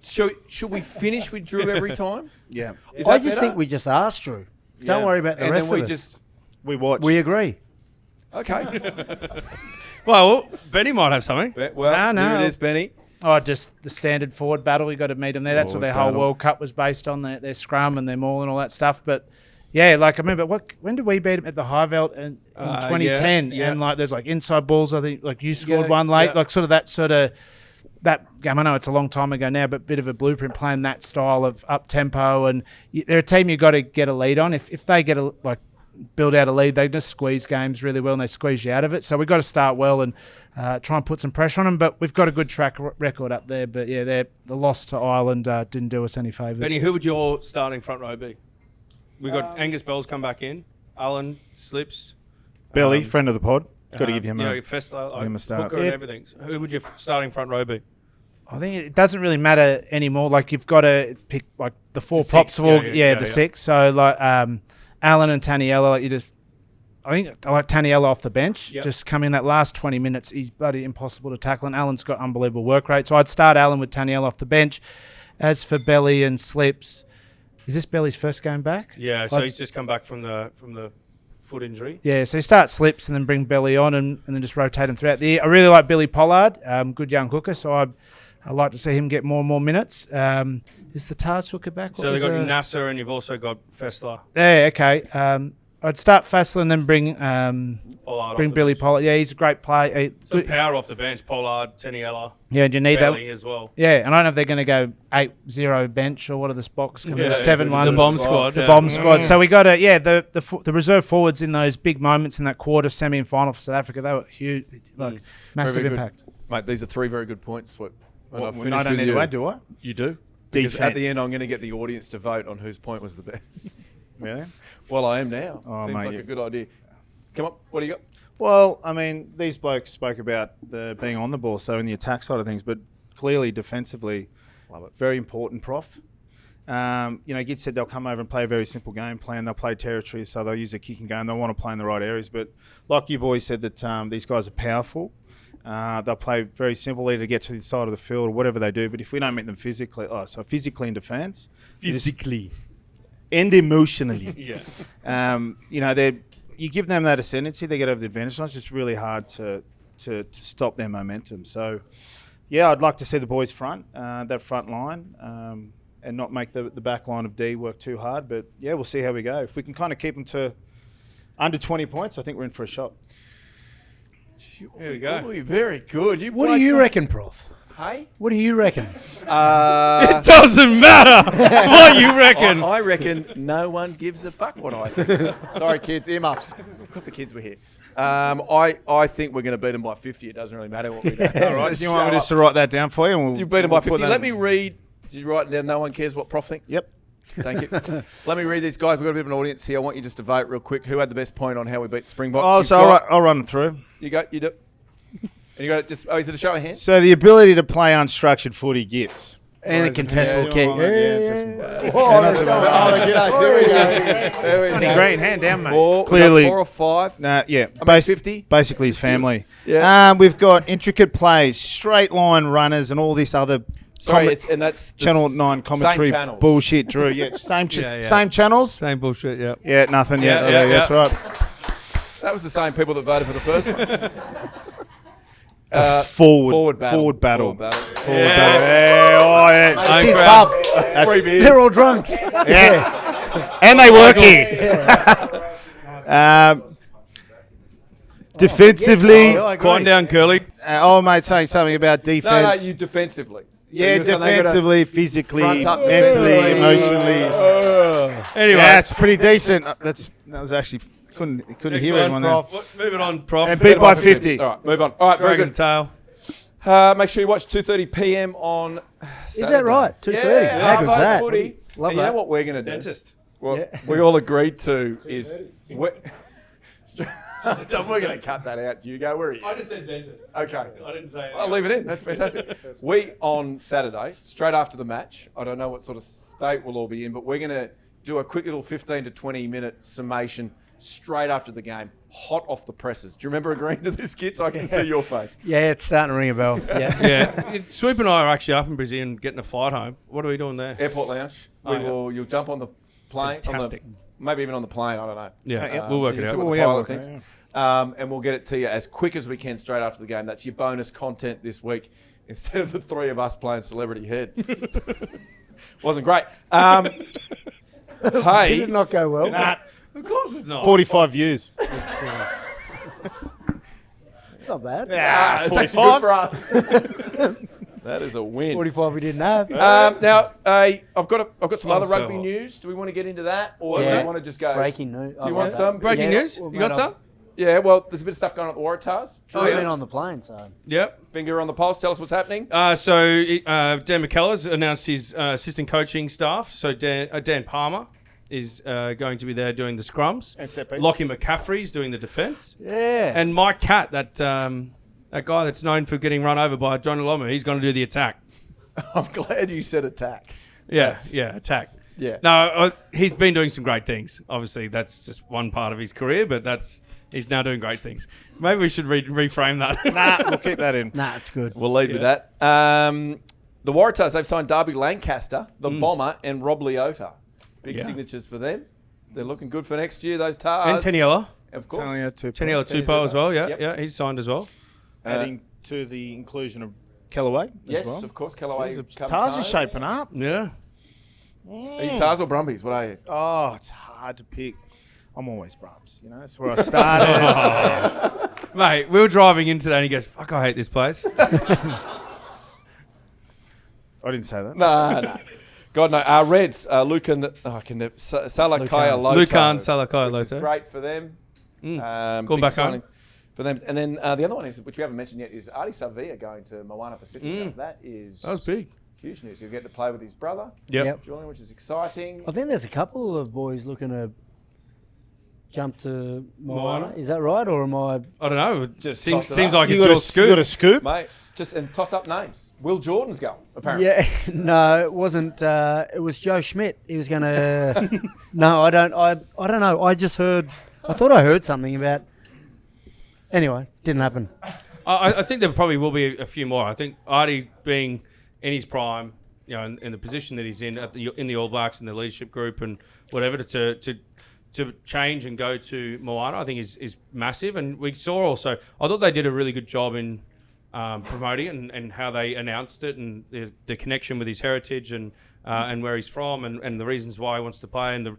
Should we finish with Drew every time? Yeah. Is I that just better? think we just asked Drew. Don't Yeah. worry about the and rest then we of us. just We watched. We agree. okay. Well, Benny might have something. Well, No. here it is, Benny. Oh, just the standard forward battle. We got to meet them there. That's what Forward their whole battle. World Cup was based on. Their scrum and their maul and all that stuff. But yeah, like I remember when did we beat them at the Highveld in 2010? yeah. And like there's like inside balls. I think like you scored Yeah, one late. yeah. Like sort of that game. I know it's a long time ago now, but bit of a blueprint playing that style of up tempo. And they're a team you got to get a lead on. If they get build out a lead, they just squeeze games really well and they squeeze you out of it. So we've got to start well and try and put some pressure on them. But we've got a good track record up there. But yeah, the loss to Ireland didn't do us any favours. Benny, who would your starting front row be? We got Angus Bell's come back in, Alan Slips, Billy, friend of the pod. Got to give him a. Fessler, give him a start. Hooker and Yeah. everything. So who would your starting front row be? I think it doesn't really matter anymore. Like you've got to pick like the four The props six, of all, yeah, the yeah. six. So like Alan and Taniela, like you just. I think I like Taniela off the bench. Yep. Just coming in that last 20 minutes, he's bloody impossible to tackle. And Alan's got unbelievable work rate. So I'd start Alan with Taniela off the bench. As for Belly and Slips, is this Belly's first game back? Yeah, so Like- he's just come back from the foot injury. Yeah, so you start Slips and then bring Belly on and then just rotate him throughout the year. I really like Billy Pollard, good young hooker, so I'd like to see him get more and more minutes. Is the Tars hooker back? So they've got Nasser and you've also got Fessler. Yeah, okay. I'd start Fassler and then bring Pollard bring off the Billy bench. Pollard. Yeah, he's a great player. Some power off the bench. Pollard, Taniela, Yeah, and you need Bailey that. as well. Yeah, and I don't know if they're going to go 8-0 bench or what are the Spokes? Yeah, 7-1. the bomb squad. The yeah. bomb squad. So we got to, the reserve forwards in those big moments in that quarter semi and final for South Africa, they were huge, like massive Very good. impact. Mate, these are three very good points. Swoop. And I've I finished don't with need you. to add, do I? You do? Because at the Defense. end, I'm going to get the audience to vote on whose point was the best. Really? Well, I am now. Oh, Seems mate, like a good idea. Come on, what do you got? Well, I mean, these blokes spoke about the being on the ball, so in the attack side of things, but clearly defensively, Love it. very important, Prof. Gits said they'll come over and play a very simple game plan. They'll play territory, so they'll use their kicking game. They'll want to play in the right areas. But like you boys said, that these guys are powerful. They'll play very simply to get to the side of the field or whatever they do. But if we don't meet them physically, physically in defence, Physically. and emotionally, Yeah. you give them that ascendancy, they get over the advantage. And it's just really hard to stop their momentum. So, yeah, I'd like to see the boys that front line, and not make the back line of D work too hard. But, yeah, we'll see how we go. If we can kind of keep them to under 20 points, I think we're in for a shot. Here we go. Oh, very good. What do you reckon, Prof? Hey? What do you reckon? It doesn't matter what you reckon. I reckon no one gives a fuck what I think. Sorry, kids. Earmuffs. Of course the kids were here. I think we're going to beat them by 50. It doesn't really matter what we do. All right. Do you want me just to write that down for you? And You beat them by we'll put 50. that Let in. me read. Did you write down no one cares what Prof thinks? Yep. Thank you. Let me read these guys. We've got a bit of an audience here. I want you just to vote real quick. Who had the best point on how we beat the Springboks? Oh, You've so got- I'll run through. You go. You do. And you got it just. Oh, is it a show of hands? So the ability to play unstructured footy gets. And a contestable Yeah, kick. There we go. There we go. Great, hand down, mate. Four, Clearly- 4 or 5. Yeah. I mean, 50. Basically his family. Yeah. We've got intricate plays, straight line runners, and all this other Sorry, and that's the Channel 9 commentary same channels. bullshit, Drew. Yeah, same Yeah. same channels. Same bullshit, yeah. Yeah, nothing. Yeah, Yeah, that's right. That was the same people that voted for the first one. Forward battle. Forward battle. Yeah, oh, yeah. It's his crowd. pub. Free beers. They're all drunks. Yeah. And they work here. Defensively, I agree. Quiet down, Curly. mate, saying something about No, defense. you defensively. So yeah, you're saying they gotta defensively, physically, front up mentally, defensively. emotionally. Anyway, Yeah, it's pretty decent. That was actually couldn't next hear one, anyone there. Prof. Moving on, Prof. And beat by 50. All right, move on. All right, very Dragon good. tail. Make sure you watch 2:30 p.m. on Is that right? 2:30. Yeah, How good's Arvo that? footy. Love And you that. know what we're going to do? Dentist. What we all agreed to is We're going to cut that out, Hugo. Where are you? I just said dentist. Okay. I didn't say I'll leave it in. That's fantastic. We, on Saturday, straight after the match, I don't know what sort of state we'll all be in, but we're going to do a quick little 15 to 20 minute summation straight after the game, hot off the presses. Do you remember agreeing to this, Gits? I can see your face. Yeah, it's starting to ring a bell. Yeah. Yeah. Swoop and I are actually up in Brazil and getting a flight home. What are we doing there? Airport lounge. You'll jump on the plane. Fantastic. Maybe even on the plane, I don't know. Yeah, we'll work it out. With the pilot things. And we'll get it to you as quick as we can straight after the game. That's your bonus content this week instead of the three of us playing Celebrity Head. Wasn't great. Hey. Did it not go well? Nah, of course it's not. 45 views. It's not bad. Yeah, it's actually good for us. That is a win. 45 we didn't have. Now, I've got some other so rugby hot. news. Do we want to get into that, or do Yeah. you want to just go Breaking news. Do you want some Breaking news? well, You got mate, some? Yeah. Well, there's a bit of stuff going on at the Waratahs. I've been on the plane, so. Yep. Finger on the pulse. Tell us what's happening. So Dan McKellar's announced his assistant coaching staff. So Dan Palmer is going to be there doing the scrums. And set piece. Lockie McCaffrey's doing the defence. Yeah. And Mike Catt, that guy that's known for getting run over by Johnny Loma, he's going to do the attack. I'm glad you said attack. Yeah, attack. Yeah. No, he's been doing some great things. Obviously, that's just one part of his career, but he's now doing great things. Maybe we should reframe that. Nah, we'll keep that in. Nah, it's good. We'll lead with that. The Waratahs, they've signed Darby Lancaster, the Bomber, and Rob Leota. Big signatures for them. They're looking good for next year, those Tars. And Taniela. Of course. Taniela Tupou as well, yeah, he's signed as well. Adding to the inclusion of Kellaway Yes, as well. of course. Kellaway Jeez, comes Tars home. is shaping up. Yeah. Are you Tars or Brumbies? What are you? Oh, it's hard to pick. I'm always Brums. You know, that's where I started. Mate, we were driving in today and he goes, fuck, I hate this place. I didn't say that. No. God, no. Reds, Lucan, Salakaya Loto. Lucan Salakaya Which is Loto. great for them. Going Big back signing home. for them. And then the other one is, which we haven't mentioned yet, is Artie Savia going to Moana Pacifica. That was big. Huge news. He'll get to play with his brother, Yep. Julian, which is exciting. I think there's a couple of boys looking to jump to Moana. Moana? Is that right, or am I? I don't know. It Just seems toss it up. like You it's got, your you scoop. got a scoop? Mate, and toss up names. Will Jordan's going, apparently. Yeah, no, it wasn't. It was Joe Schmidt. He was going to. No, I don't. I don't know. I just heard. I thought I heard something about. Anyway, didn't happen. I think there probably will be a few more. I think Artie being in his prime, you know, in the position that he's in in the All Blacks and the leadership group and whatever to change and go to Moana, I think is massive. And we saw also, I thought they did a really good job in promoting it and how they announced it and the connection with his heritage and where he's from and the reasons why he wants to play and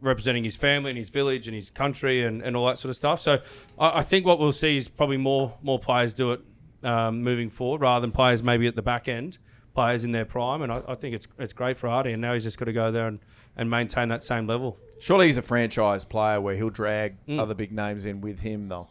representing his family and his village and his country and all that sort of stuff. So I think what we'll see is probably more players do it moving forward rather than players maybe at the back end, players in their prime. And I think it's great for Artie, and now he's just got to go there and maintain that same level. Surely he's a franchise player where he'll drag other big names in with him, though.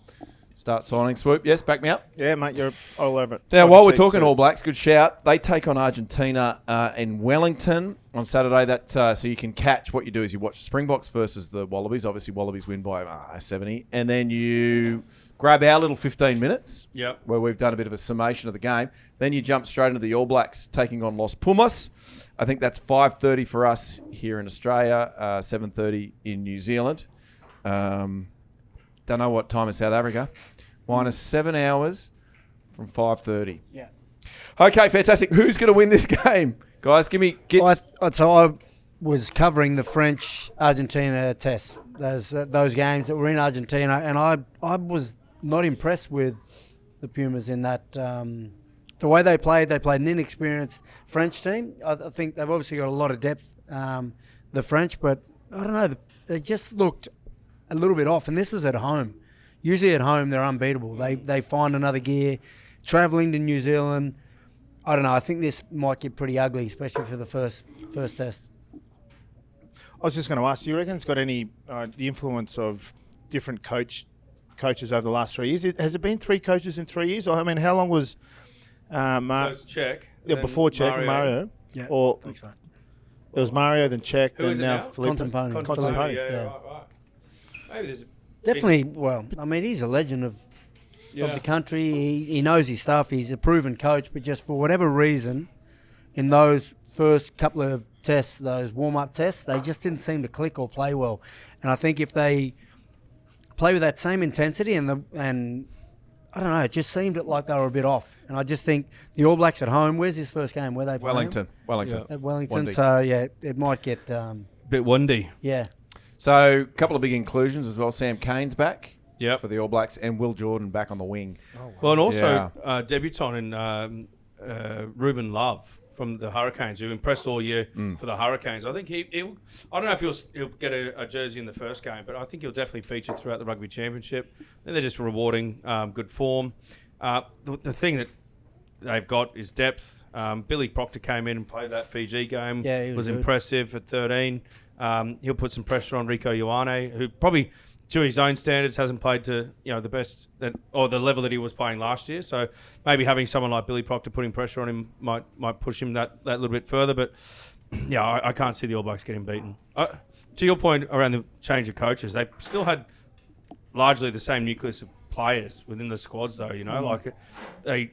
Start signing. Swoop, yes, back me up. Yeah, mate, you're all over it. Now, On while the we're cheek, talking sir. All Blacks, good shout. They take on Argentina in Wellington on Saturday. That so you can catch. What you do is you watch the Springboks versus the Wallabies. Obviously, Wallabies win by 70, and then you grab our little 15 minutes. Yep. Where we've done a bit of a summation of the game. Then you jump straight into the All Blacks taking on Los Pumas. I think that's 5:30 for us here in Australia, 7:30 in New Zealand. Don't know what time in South Africa. Minus 7 hours from 5:30. Yeah. Okay, fantastic. Who's going to win this game? Guys, give me Gits. So I was covering the French-Argentina tests, those games that were in Argentina, and I was not impressed with the Pumas in that. The way they played an inexperienced French team. I think they've obviously got a lot of depth, the French, but I don't know. They just looked a little bit off, and this was at home. Usually at home, they're unbeatable. They find another gear. Travelling to New Zealand, I don't know. I think this might get pretty ugly, especially for the first test. I was just going to ask, do you reckon it's got any the influence of different coaches over the last 3 years? Has it been 3 coaches in 3 years? Or I mean, how long was So it's Czech. yeah, before Czech Mario? Yeah. Or Thanks, mate. it was Mario, then Czech, Who then is it now now? Felipe. Contemporaneous. Contemporaneous. Yeah, Yeah. right. Maybe there's Definitely. Well, I mean, he's a legend of the country. He knows his stuff. He's a proven coach, but just for whatever reason, in those first couple of tests, those warm-up tests, they just didn't seem to click or play well. And I think if they play with that same intensity and I don't know, it just seemed like they were a bit off. And I just think the All Blacks at home, where's his first game? Where they play Wellington. At Wellington. Windy. So, it might get... bit windy. yeah. So, a couple of big inclusions as well. Sam Cane's back Yep. for the All Blacks, and Will Jordan back on the wing. Well, and also debutant in Ruben Love from the Hurricanes, who impressed all year for the Hurricanes. I think he'll I don't know if he'll get a jersey in the first game, but I think he'll definitely feature throughout the Rugby Championship. And they're just rewarding good form. The thing that they've got is depth. Billy Proctor came in and played that Fiji game. Yeah, he was good. Impressive at 13. He'll put some pressure on Rico Ioane, who probably, to his own standards, hasn't played to the best or the level that he was playing last year. So maybe having someone like Billy Proctor putting pressure on him might push him that little bit further. But yeah, I can't see the All Blacks getting beaten. To your point around the change of coaches, they still had largely the same nucleus of players within the squads, though. I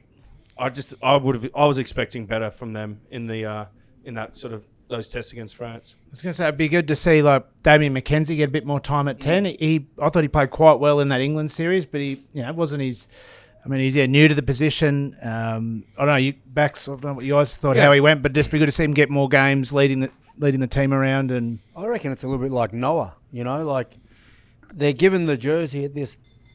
was expecting better from them in that sort of those tests against France. I was going to say it'd be good to see like Damien McKenzie get a bit more time at 10. I thought he played quite well in that England series, but he wasn't his. I mean, he's new to the position. I don't know. I don't know what you guys thought how he went, but just be good to see him get more games leading the team around. And I reckon it's a little bit like Noah. Like they're given the jersey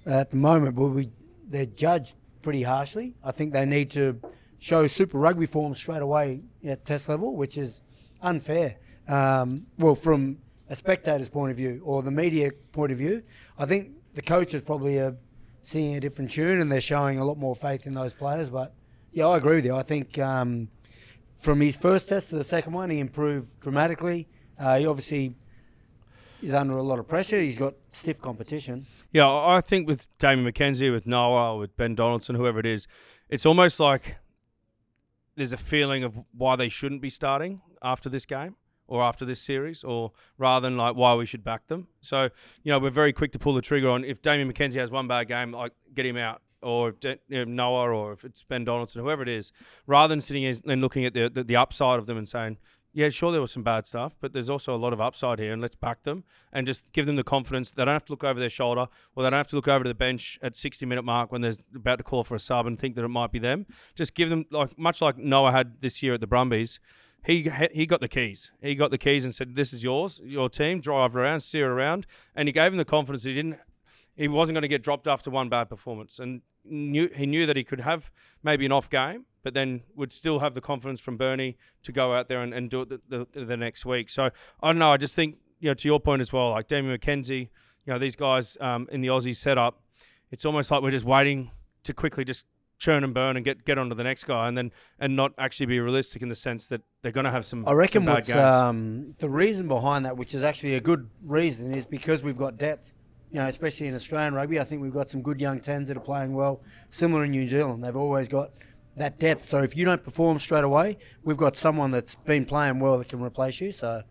at the moment, but they're judged pretty harshly. I think they need to show Super Rugby form straight away at test level, which is unfair. From a spectator's point of view or the media point of view, I think the coaches probably are singing a different tune and they're showing a lot more faith in those players. But yeah, I agree with you. I think from his first test to the second one, he improved dramatically. He obviously is under a lot of pressure. He's got stiff competition. Yeah, I think with Damien McKenzie, with Noah, with Ben Donaldson, whoever it is, it's almost like there's a feeling of why they shouldn't be starting after this game or after this series, or rather than like why we should back them. So, we're very quick to pull the trigger on if Damien McKenzie has one bad game, like get him out, or if Noah, or if it's Ben Donaldson, whoever it is, rather than sitting and looking at the upside of them and saying, yeah, sure, there was some bad stuff, but there's also a lot of upside here, and let's back them and just give them the confidence. They don't have to look over their shoulder, or they don't have to look over to the bench at 60-minute mark when they're about to call for a sub and think that it might be them. Just give them, much like Noah had this year at the Brumbies, he got the keys. He got the keys and said, this is yours, your team, drive around, steer it around, and he gave them the confidence he wasn't going to get dropped after one bad performance, and he knew that he could have maybe an off game, but then would still have the confidence from Bernie to go out there and do it the next week. So I don't know. I just think, to your point as well, like Damien McKenzie, these guys in the Aussie setup, it's almost like we're just waiting to quickly just churn and burn and get onto the next guy, and not actually be realistic in the sense that they're going to have some. I reckon some bad games. The reason behind that, which is actually a good reason, is because we've got depth. Especially in Australian rugby, I think we've got some good young 10s that are playing well. Similar in New Zealand, they've always got that depth. So if you don't perform straight away, we've got someone that's been playing well that can replace you. So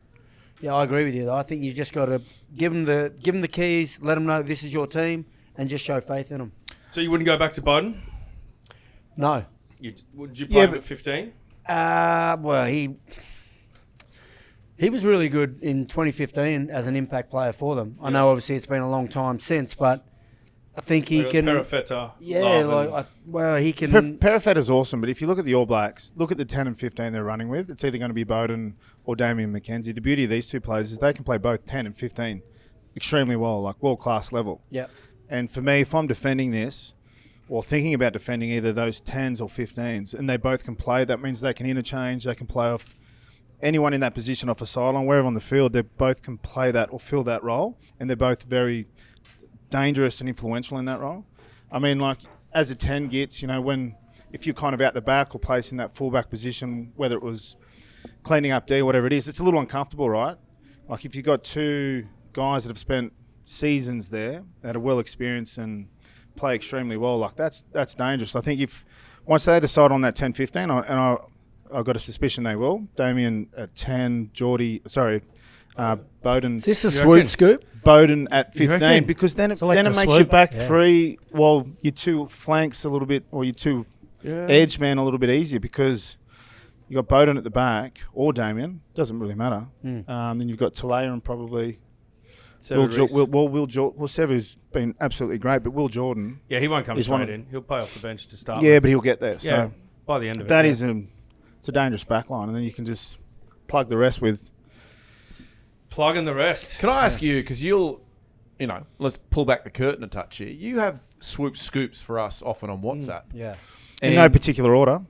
yeah, I agree with you. Though. I think you just got to give them the keys, let them know this is your team, and just show faith in them. So you wouldn't go back to Biden? No. Would you play him at 15? He was really good in 2015 as an impact player for them. I know obviously it's been a long time since, but I think he can. Perifeta. Yeah, he can. Perifeta's awesome, but if you look at the All Blacks, look at the 10 and 15 they're running with. It's either going to be Bowden or Damien McKenzie. The beauty of these two players is they can play both 10 and 15 extremely well, like world-class level. Yeah. And for me, if I'm defending this or thinking about defending either those 10s or 15s, and they both can play, that means they can interchange, they can play off anyone in that position off a sideline, wherever on the field, they both can play that or fill that role, and they're both very dangerous and influential in that role. I mean, like, as a 10 Gits, if you're kind of out the back or placing that fullback position, whether it was cleaning up D, whatever it is, it's a little uncomfortable, right? Like, if you've got two guys that have spent seasons there that are well experienced and play extremely well, like, that's dangerous. I think once they decide on that 10-15, I've got a suspicion they will. Damien at 10, Bowden. Is this a You swoop reckon? scoop? Bowden at You 15 reckon? because then it Select a makes you swoop? back Yeah. three. Well, your two flanks a little bit, or your two edge man a little bit easier because you got Bowden at the back or Damien. Doesn't really matter. Then you've got Talaya and probably Will Sevu's been absolutely great, but Will Jordan. Yeah, he won't come He's one straight of- in. He'll play off the bench to start. Yeah, with. but he'll get there. yeah. So By the end of that it, is it's a dangerous backline, and then you can just plug the rest with. plugging the rest. Can I ask you, because let's pull back the curtain a touch here. You have Swoop scoops for us often on WhatsApp. Yeah. In no particular order.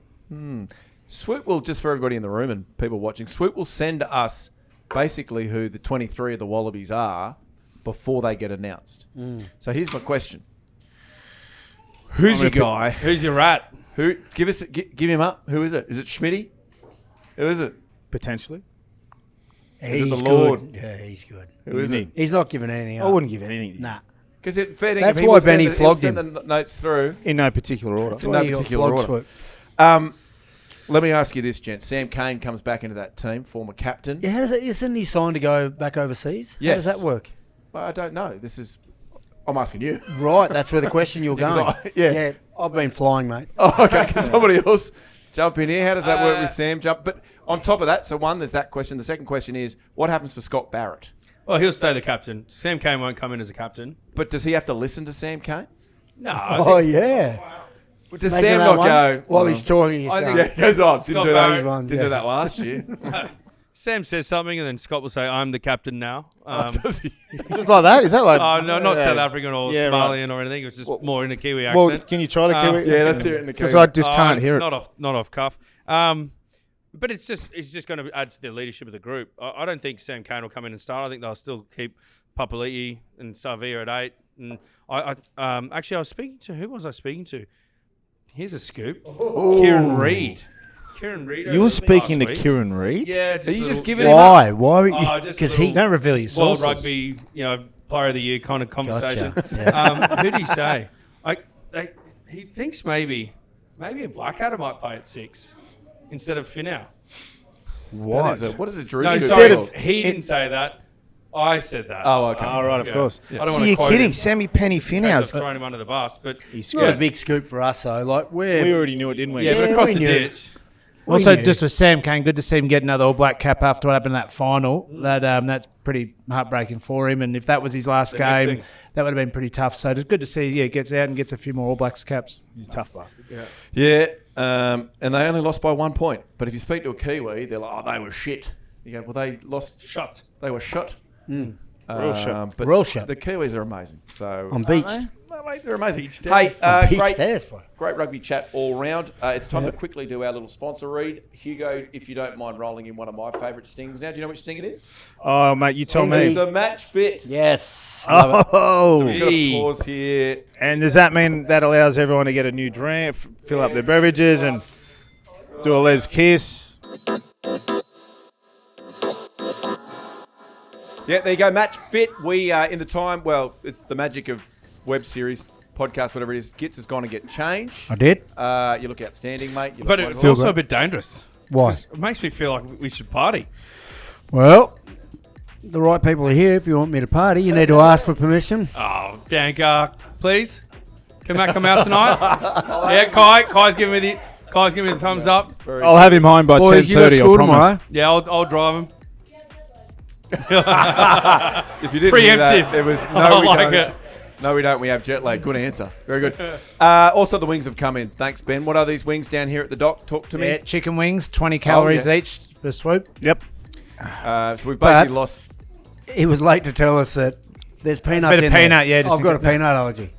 Swoop will, just for everybody in the room and people watching, Swoop will send us basically who the 23 of the Wallabies are before they get announced. So here's my question. Who's your guy? Who's your rat? Who? Give him up. Who is it? Is it Schmitty? Who is it? Potentially. Is it He's the good. Lord? Yeah, he's good. Who is it? He's not giving anything I up. wouldn't give anything. Nah. Because fair dinkum, That's he why will send Benny the- he'll flogged send him. the notes through. In no particular order. That's in why no he got particular flogged, order. Swoop. Let me ask you this, gent. Sam Cane comes back into that team, former captain. Yeah, isn't he signed to go back overseas? Yes. How does that work? Well, I don't know. I'm asking you. Right, that's where the question you're going. 'cause yeah. I've been flying, mate. Oh, okay. Can somebody else jump in here? How does that work with Sam? But on top of that, so one, there's that question. The second question is, what happens for Scott Barrett? Well, he'll stay the captain. Sam Cane won't come in as a captain. But does he have to listen to Sam Cane? No. Oh, yeah. Does Imagine Sam that not one go? while he's talking? He's I think- going, Yeah, he goes on. Didn't Scott do that. Barrett. Didn't do that last year. Sam says something, and then Scott will say, "I'm the captain now." Does he? Just like that? Is that like? Oh no, not Yeah. South African or Yeah, right. Somalian or anything. It was just more in a Kiwi Well, accent. can you try the Kiwi? Yeah, let's hear it in the Because Kiwi. I just can't hear it. Not off cuff. But it's just going to add to the leadership of the group. I don't think Sam Cane will come in and start. I think they'll still keep Papali'i and Savia at 8. And actually, I was speaking to who was I speaking to? Here's a scoop. Kieran Reid. Kieran Reid. You were speaking to Kieran Reid? Yeah. Are you just giving giving him why? Why? just Because a he. little- Don't reveal your World sources. Rugby, Player of the Year kind of conversation. Gotcha. Who did he say? He thinks maybe a Blackadder might play at 6 instead of Finau. What is it, Drew? No, Scoop? sorry, he didn't say that. I said that. Oh, okay. Oh, right, of Yeah. course. I don't So wanna you're quote kidding. him. Sammy Penny I've Finau's. thrown him under the bus, but It's not a big scoop for us, though. Like, We we're. already knew it, didn't we? yeah, but Yeah, across we the knew. ditch. Also, knew. just with Sam Cane, good to see him get another All Black cap after what happened in that final. That's pretty heartbreaking for him. And if that was his last The game, big thing. that would have been pretty tough. So it's good to see. Yeah, gets out and gets a few more All Blacks caps. He's a tough bastard. Yeah, and they only lost by 1 point. But if you speak to a Kiwi, they're like, oh, they were shit. You go, well, they lost. Shut. They were shut. Real shut. But Real shut. The Kiwis are amazing. So I'm beached. No, mate, they're amazing. Beached Hey, Beached great, stairs, bro. great rugby chat all round. It's time to quickly do our little sponsor read. Hugo, if you don't mind rolling in one of my favourite stings now. Do you know which sting it is? Oh, mate, you tell It's me. the match fit. Yes. Love it. Oh, We've got a Gee. pause here. and does that mean that allows everyone to get a new drink, fill up their beverages, and do a Les kiss? Yeah, there you go. Match fit. We in the time. Well, it's the magic of web series, podcast, whatever it is. Gits has gone to get change. I did. You look outstanding, mate. You look But it's wonderful. also a bit dangerous. Why? It makes me feel like we should party. Well, the right people are here. If you want me to party, you need to ask for permission. Oh, Bianca, please. Can Matt come out tonight? Yeah, Kai's giving me the thumbs up. I'll have him home by Boys, you got 10:30. school I promise. tomorrow. Yeah, I'll drive him. If you didn't hear that, Preemptive. it was I no, we like don't. it. No, we don't. We have jet lag. Good answer. Very good. Also, the wings have come in. Thanks, Ben. What are these wings down here at the dock? Talk to Yeah, me. chicken wings, 20 calories yeah. each for Swoop. Yep. So we've basically But- lost. He was late to tell us that there's peanuts bit of in peanut, there. yeah, just I've got a to get- peanut allergy.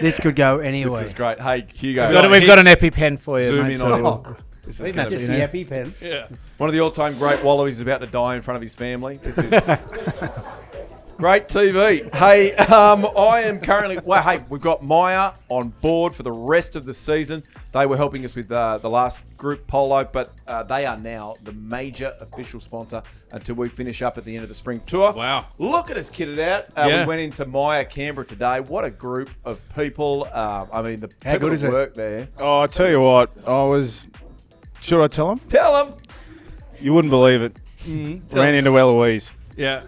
This could go anywhere. This is great. Hey, Hugo. We've got an EpiPen for you, Zoom mate. in so on we'll- it. This is think gonna that's be- Just the EpiPen. Yeah. one of the all-time great Wallabies is about to die in front of his family. This is great TV. Hey, I am currently. Well, hey, we've got MYER on board for the rest of the season. They were helping us with the last group polo, but they are now the major official sponsor until we finish up at the end of the spring tour. Wow. Look at us kitted out. Yeah. We went into MYER Canberra today. What a group of people. I mean, the How people good is that it? work there. Oh, I tell you what, I was. Should I tell him? Tell them. You wouldn't believe it. Ran into Eloise. Yeah.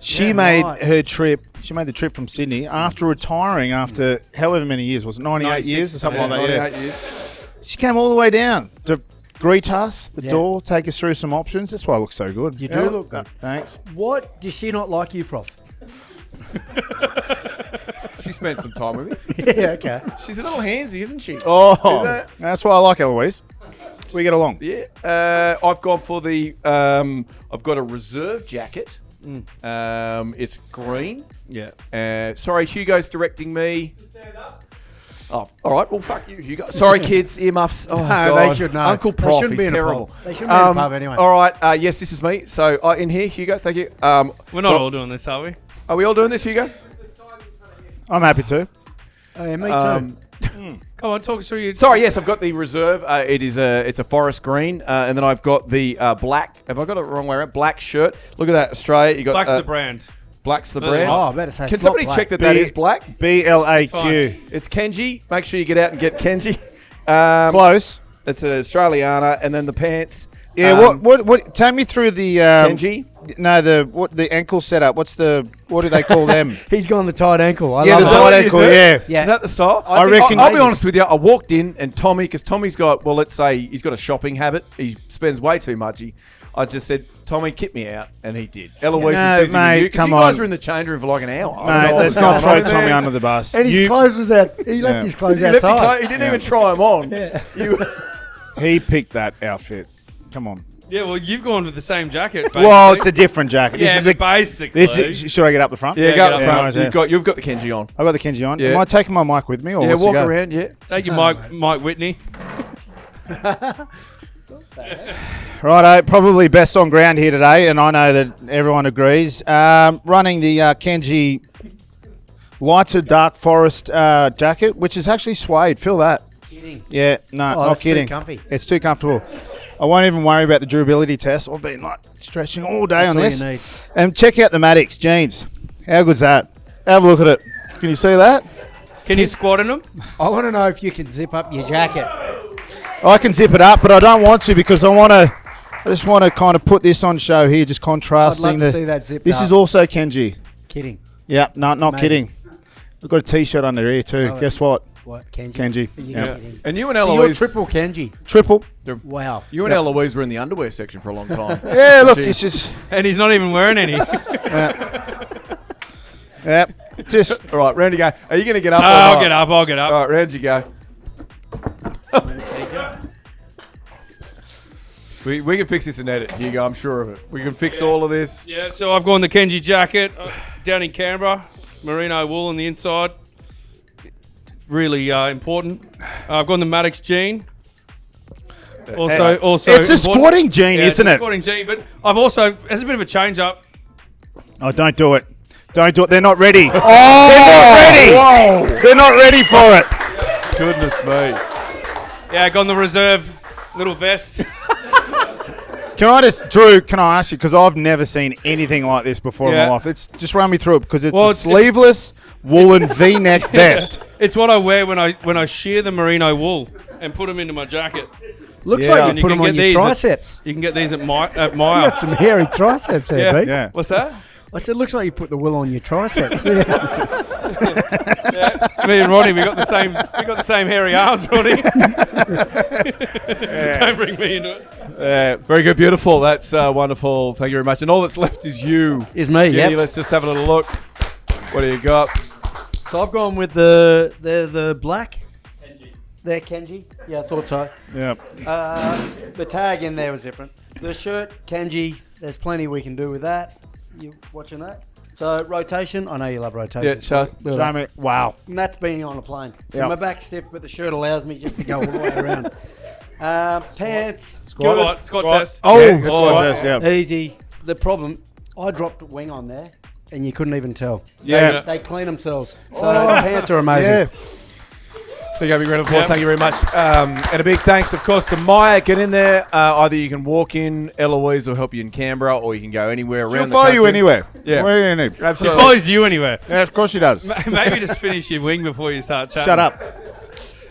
She made her trip. She made the trip from Sydney after retiring after however many years. Was it 98 years or something like that? 98 years. She came all the way down to greet us, the door, take us through some options. That's why I look so good. You do look good. Thanks. What does she not like you, Prof? She spent some time with me. Yeah, okay. She's a little handsy, isn't she? Oh, that's why I like Eloise. We get along. Yeah. I've gone for the. I've got a reserve jacket. It's green. Yeah. Sorry, Hugo's directing me. Oh, all right. Well, fuck you, Hugo. Sorry, kids. Earmuffs. Oh, No, God. they should know. Uncle They Prof shouldn't is be in a terrible. pub. They shouldn't be in a pub anyway. All right. Yes, this is me. So in here, Hugo. Thank you. We're not all doing this, are we? Are we all doing this, Hugo? I'm happy to. Oh, yeah, me too. Come on, talk us through your... Sorry, yes, I've got the reserve. It's a forest green, and then I've got the black. Have I got it wrong way around? Black shirt. Look at that, Australia. You got Black's the brand. Black's the brand. Oh, I better say Can flop somebody black. check that is black? BLAQ. It's Kenji. Make sure you get out and get Kenji. Close. It's an Australiana, and then the pants. Yeah. What? Take me through the Kenji. No, the ankle setup. What do they call them? He's gone the tight ankle. I Yeah, love the it. tight what you ankle. do? Yeah. Yeah. Is that the style? I reckon- I'll be honest with you. I walked in and Tommy, because Tommy's got, well, let's say he's got a shopping habit. He spends way too much. I just said, Tommy, kit me out, and he did. Eloise No, was busy mate, with you, because come you guys on. were in the change room for like an hour. I don't know Mate, what let's was not going throw on in Tommy there. under the bus. And his clothes was out. He left his clothes He left outside. he didn't even try them on. He picked that outfit. Come on. Yeah, well, you've gone with the same jacket, basically. Well, it's a different jacket. Yeah, This is basically. This is, should I get up the front? Yeah, Yeah, go get up up front. front. You've got the Kenji on. I got the Kenji on. Yeah. Am I taking my mic with me? Or Yeah, what's walk the go? around, yeah. Take your Mike Whitney. Righto, probably best on ground here today, and I know that everyone agrees. Running the Kenji light to dark forest jacket, which is actually suede. Feel that? Kidding. Yeah, no, Oh, not that's too kidding. comfy. It's too comfortable. I won't even worry about the durability test. I've been like stretching all day on That's this. all you need. And check out the Maddox jeans. How good's that? Have a look at it. Can you see that? Can you squat in them? I want to know if you can zip up your jacket. I can zip it up, but I don't want to because I just want to kind of put this on show here, just I'd contrasting. love to see that zipped This up. is also Kenji. Kidding. Yeah, no, not Amazing. kidding. We've got a T-shirt under here too. Oh, Guess what? What? Kenji? Kenji. You're Yeah. kidding. And you and So you're Eloise, triple Kenji. Triple. Wow. you and Eloise were in the underwear section for a long time. Yeah, look, Gee. it's just, And he's not even wearing any. yeah, just. All right, round you go. Are you going to get up? or I'll not? get up. I'll get up. All right, round you go. We can fix this in edit, Hugo. I'm sure of it. We can fix all of this. Yeah, so I've gone the Kenji jacket down in Canberra, merino wool on the inside. Really important. I've gone the Maddox jean. Also, It's a important. squatting jean, Yeah, it's isn't a it? squatting jean, but I've also, as a bit of a change up, Oh, don't do it. Don't do it. They're not ready. Oh, they're not ready. They're not ready for it. Goodness me. yeah, gone the reserve little vest. Drew, can I ask you, because I've never seen anything like this before in Yeah. my life. Just run me through it, because it's Well, a it's- sleeveless woolen V-neck vest. It's what I wear when I shear the merino wool and put them into my jacket. Looks Yeah. like And you put them on get your these at- triceps. You can get these at MYER. You got some hairy triceps there, Yeah. Pete. Yeah. What's that? I said, looks like you put the wool on your triceps there. Me and Ronnie, we got the same hairy arms, Ronnie. Don't bring me into it. Very good, beautiful. That's wonderful. Thank you very much. And all that's left is you. Is me, Giddy, yep. let's just have a little look. What do you got? So I've gone with the black. They're Kenji. Yeah, I thought so. Yeah. The tag in there was different. The shirt, Kenji. There's plenty we can do with that. You watching that? So rotation. I know you love rotation. Yeah, Shaz. Look at that. Wow. And that's being on a plane. So Yep. my back's stiff, but the shirt allows me just to go all the way around. Pants. Squat test. Oh, Yeah, good squat. test, yeah. Easy. The problem, I dropped a wing on there, and you couldn't even tell. Yeah. They clean themselves. So the pants are amazing. Yeah. Big happy round of applause. Thank you very much. And a big thanks, of course, to MYER. Get in there. Either you can walk in, Eloise will help you in Canberra, or you can go anywhere She'll around the follow country. you anywhere. Yeah. Where you need. She Absolutely. follows you anywhere. Yeah, of course she does. Maybe just finish your wing before you start chatting. Shut up.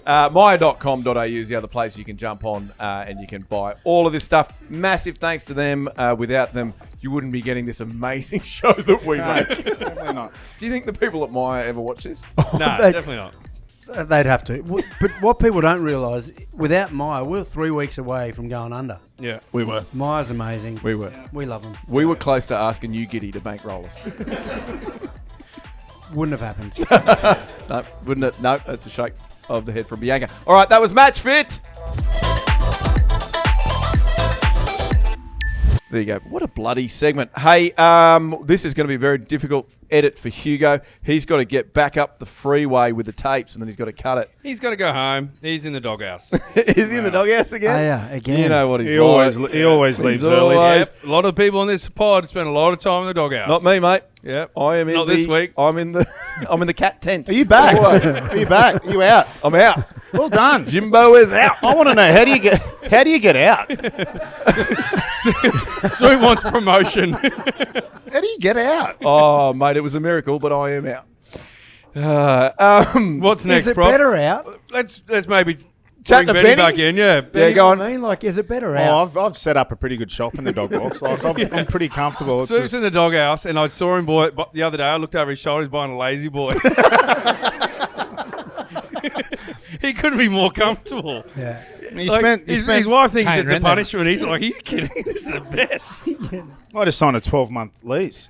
MYER.com.au is the other place you can jump on and you can buy all of this stuff. Massive thanks to them. Without them, you wouldn't be getting this amazing show that we No, make. definitely not. Do you think the people at MYER ever watch this? No, They- definitely not. They'd have to. But what people don't realise, without MYER, we're 3 weeks away from going under. Yeah. We were. MYER's amazing. We were. We love them. We were close to asking you, Giddy, to bankroll us. Wouldn't have happened. No, wouldn't it? No, that's a shake of the head from Bianca. All right, that was Match Fit. There you go. What a bloody segment. Hey, this is going to be a very difficult edit for Hugo. He's got to get back up the freeway with the tapes, and then he's got to cut it. He's got to go home. He's in the doghouse. Is he in the doghouse again? Yeah, again. You know what he's He like. always He's leaves early. always- Yep. A lot of people on this pod spend a lot of time in the doghouse. Not me, mate. Yep. I am in Not the, this week. I'm in the cat tent. Are you back? Always. Are you back? Are you out? I'm out. Well done. Jimbo is out. I want to know how do you get out? Swoop wants promotion. How do you get out? Oh, mate, it was a miracle, but I am out. What's next, Is it Prof? better out? Let's maybe Chat bring to Benny Benny? back in. Yeah. Yeah, go on. I mean, like, is it better Oh, out? I've set up a pretty good shop in the dog box. Like I'm pretty comfortable. It's Swoop's just, in the doghouse, and I saw him the other day. I looked over his shoulder. He's buying a lazy boy. He couldn't be more comfortable. Yeah. His wife thinks paying it's a rent there. punishment. He's like, "Are you kidding? This is the best." I just signed a 12-month lease.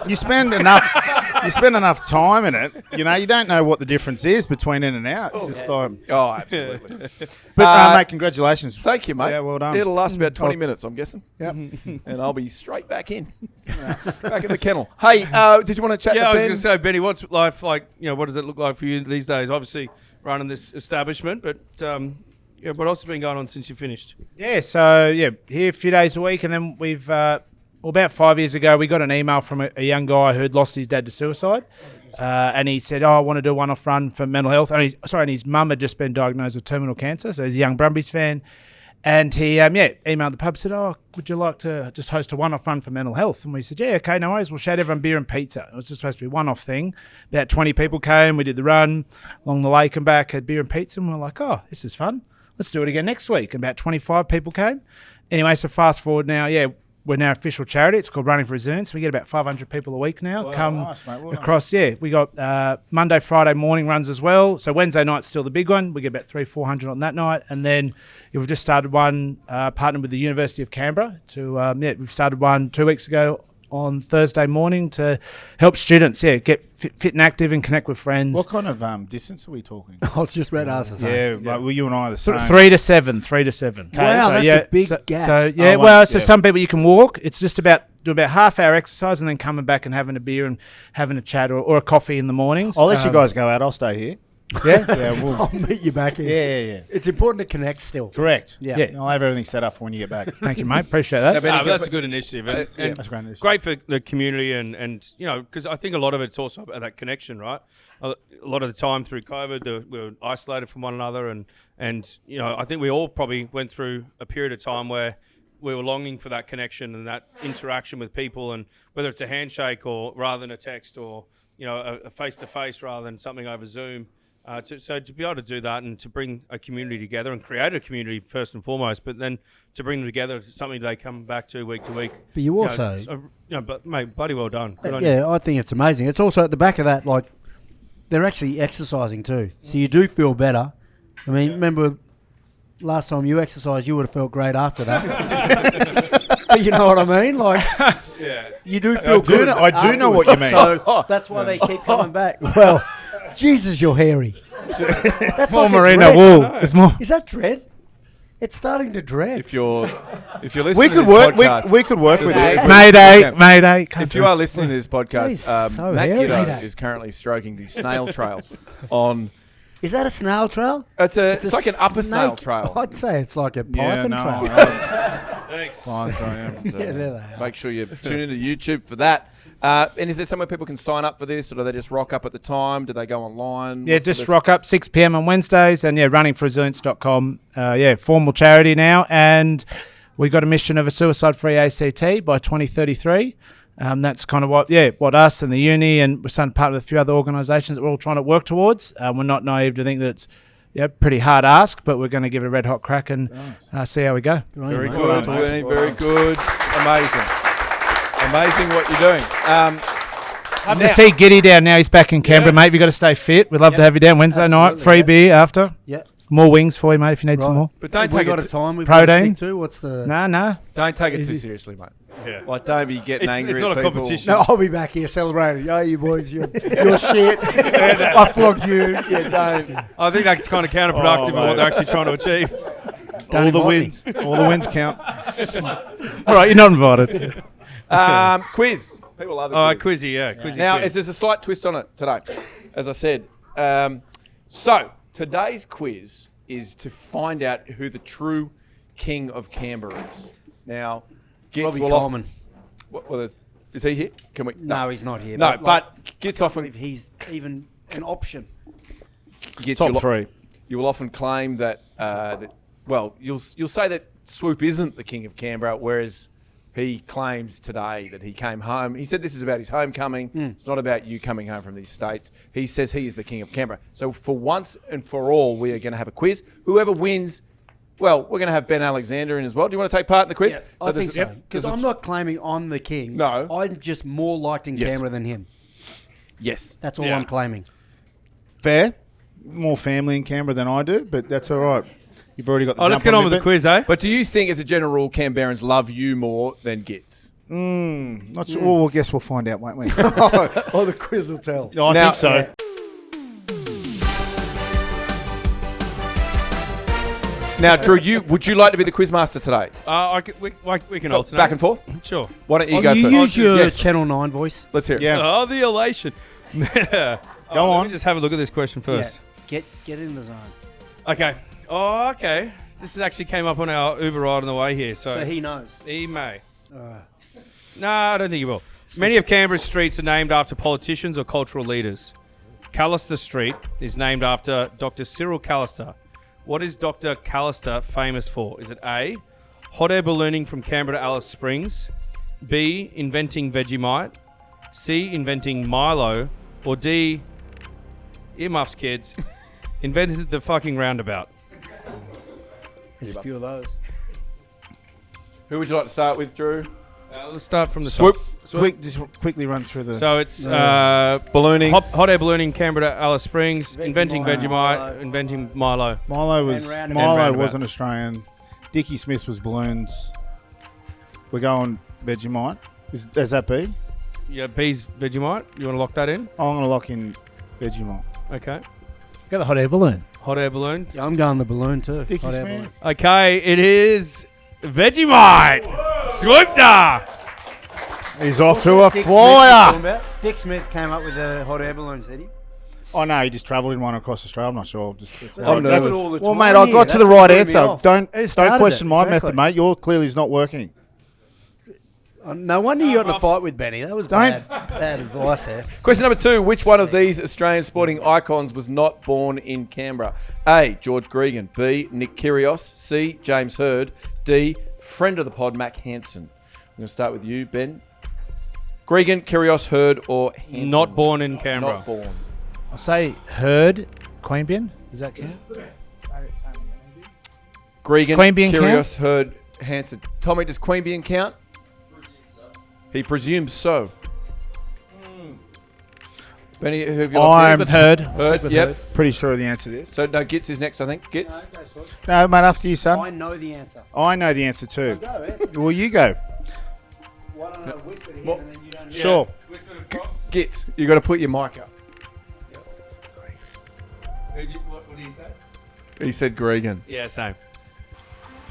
You spend enough time in it. You know, you don't know what the difference is between in and out. It's just like, Oh, absolutely. but mate, congratulations. Thank you, mate. Yeah, well done. It'll last about 20 minutes, I'm guessing. Yep. And I'll be straight back in. Back in the kennel. Hey, did you want to chat Yeah, to I was Ben? going to say, Benny, what's life like? You know, what does it look like for you these days? Obviously, running this establishment, but what else has been going on since you finished? Yeah, so here a few days a week, and then we've about 5 years ago we got an email from a young guy who had lost his dad to suicide, and he said, "Oh, I want to do a one-off run for mental health." And his mum had just been diagnosed with terminal cancer, so he's a young Brumbies fan, and he emailed the pub, said, "Oh, would you like to just host a one-off run for mental health?" And we said, "Yeah, okay, no worries. We'll shout everyone beer and pizza." It was just supposed to be a one-off thing. About 20 people came. We did the run along the lake and back, had beer and pizza, and we we're like, "Oh, this is fun. Let's do it again next week." And about 25 people came. Anyway, so fast forward now, we're now official charity. It's called Running for Zoons. We get about 500 people a week now come nice, mate. Well done. across. We got Monday, Friday morning runs as well. So Wednesday night's still the big one. We get about 300-400 on that night. And then we've just started one partnered with the University of Canberra. We've started one 2 weeks ago on Thursday morning to help students get fit and active and connect with friends. What kind of distance are we talking? I was just about to ask the same. Like, well, you and I are the same. 3 to 7. 3 to 7. Wow, So, that's a big gap. So some people you can walk. It's just about do about half-hour exercise and then coming back and having a beer and having a chat or a coffee in the mornings. I'll let you guys go out. I'll stay here. Yeah. Yeah, we'll, I'll meet you back here. yeah. It's important to connect still. Correct. Yeah. Yeah. I'll have everything set up for when you get back. Thank you, mate. Appreciate that. Benny, That's a good initiative, and That's great news. great for the community, and you know, because I think a lot of it's also about that connection, right? A lot of the time through COVID, we were isolated from one another, and you know, I think we all probably went through a period of time where we were longing for that connection and that interaction with people, and whether it's a handshake or rather than a text, or you know, a face-to-face rather than something over Zoom. So to be able to do that and to bring a community together and create a community first and foremost, but then to bring them together to something they come back to week to week. But you also, but mate, bloody well done. Good on you. I think it's amazing. It's also at the back of that, like they're actually exercising too, so you do feel better. I mean, remember last time you exercised, you would have felt great after that. But you know what I mean? Like, you do feel good. I do know what you mean. So that's why they keep coming back. Well, Jesus, you're hairy. That's More like a merino dread. wool. It's more. Is that dread? It's starting to dread. If you're listening we to could this work. podcast, We could work with it. Mayday. if you are listening to this That is podcast, so Matt hairy. Giteau is currently stroking the snail trail on. Is that a snail trail? It's like an upper snail snake- trail. I'd say it's like a Yeah, python no. trail. Thanks. Fine, sorry, yeah. So Yeah, there they are. make sure you tune into YouTube for that. And is there somewhere people can sign up for this, or do they just rock up at the time? Do they go online? Yeah, What's the just best- rock up 6 p.m. on Wednesdays, and runningforzoons.com. Formal charity now, and we got a mission of a suicide-free ACT by 2033. That's kind of what us and the uni, and we're starting to partner with a few other organisations that we're all trying to work towards. We're not naive to think that it's Yeah, pretty hard ask, but we're going to give it a red hot crack and see how we go. Very good, Benny. Very good. Amazing. Amazing what you're doing. Love to see Giddy down now. He's back in Canberra, mate. You've got to stay fit. We'd love to have you down Wednesday night. Free beer after. Yeah. More wings for you, mate, if you need some more. But don't We take got it a time. We've Protein? got to stick to. What's the? No. don't take it too seriously, mate. Yeah. Like, don't be getting angry It's at not a people. competition. No, I'll be back here celebrating. Oh, you boys, you're shit. I flogged you. Yeah, don't. I think that's kind of counterproductive of what they're actually trying to achieve. All the wins. All the wins count. All right, you're not invited. Quiz. People love the Oh, quiz. quizzy, yeah. Quizzy Now, quiz. there's a slight twist on it today, as I said. So, today's quiz is to find out who the true King of Canberra is. Now, Gits Robbie will Coleman. is he here? Can we? No, he's not here. No, like, but Gits often if he's even an option. Gits Top three. You will often claim that, you'll say that Swoop isn't the King of Canberra, whereas he claims today that he came home. He said this is about his homecoming. It's not about you coming home from these states. He says he is the King of Canberra. So for once and for all, we are going to have a quiz. Whoever wins, well, we're going to have Ben Alexander in as well. Do you want to take part in the quiz? Yeah, I think so. Because there's I'm not claiming I'm the king. No. I'm just more liked in Yes. Canberra than him. Yes. That's all Yeah. I'm claiming. Fair. More family in Canberra than I do, but that's all right. You've already got the let's jump get on me with the a bit. quiz, eh? But do you think, as a general rule, Canberrans love you more than Gits? Not sure. Well, I guess we'll find out, won't we? Oh, the quiz will tell. I Now- think so. Now, Drew, would you like to be the quizmaster today? We can alternate. Back and forth? Sure. Why don't you Oh, go you first? use your Yes. Channel 9 voice. Let's hear it. Yeah. Oh, the elation. Go on. Let me just have a look at this question first. Yeah. Get in the zone. Okay. Oh, okay. This actually came up on our Uber ride on the way here, so, So he knows. he may. No, I don't think he will. Many of Canberra's streets are named after politicians or cultural leaders. Callister Street is named after Dr. Cyril Callister. What is Dr. Callister famous for? Is it A, hot air ballooning from Canberra to Alice Springs, B, inventing Vegemite, C, inventing Milo, or D, earmuffs, kids, invented the fucking roundabout? There's a few of those. Who would you like to start with, Drew? Let's start from the Swoop. Quick, just quickly run through the. So it's Ballooning. hot air ballooning Canberra to Alice Springs, inventing Milo. Vegemite, inventing Milo. Milo was And Milo roundabouts. wasn't Australian. Dickie Smith was balloons. We're going Vegemite. Has that be? Yeah, B's Vegemite. You want to lock that in? I'm going to lock in Vegemite. Okay. Got the hot air balloon. Hot air balloon. Yeah, I'm going the balloon too. Dickie Hot air Smith. Okay, it is Vegemite. Swooped. He's off to a Dick flyer. Smith, Dick Smith came up with the hot air balloons, did he? Oh no, he just travelled in one across Australia. I'm not sure. I'm nervous. Well, mate, I got to the right answer. Don't started question it, my exactly. method, mate. Your clearly is not working. No wonder you got in a fight with Benny. That was bad advice there. Question number 2. Which one of these Australian sporting icons was not born in Canberra? A, George Gregan. B, Nick Kyrgios. C, James Hird. D, friend of the pod, Mac Hansen. I'm going to start with you, Ben. Gregan, Kyrgios, Hird, or Hansen? Not born in Canberra. Not born. I'll say Herd, Queanbeyan. Does that count? Gregan, Queanbeyan Kyrgios, Hird, Hansen. Tommy, does Queanbeyan count? He presumes so. Benny, who have you I'm locked Herd. in? Hird, yep. Pretty sure of the answer to this. So, no, Gits is next, I think. Gits? No, mate, after you, I son. know the answer. I know the answer too. Go, eh? Well, you go. Why don't I whisper to him Well, and then you don't Sure. Gits, you got to put your mic up. What did he say? He said Gregan. Yeah, same.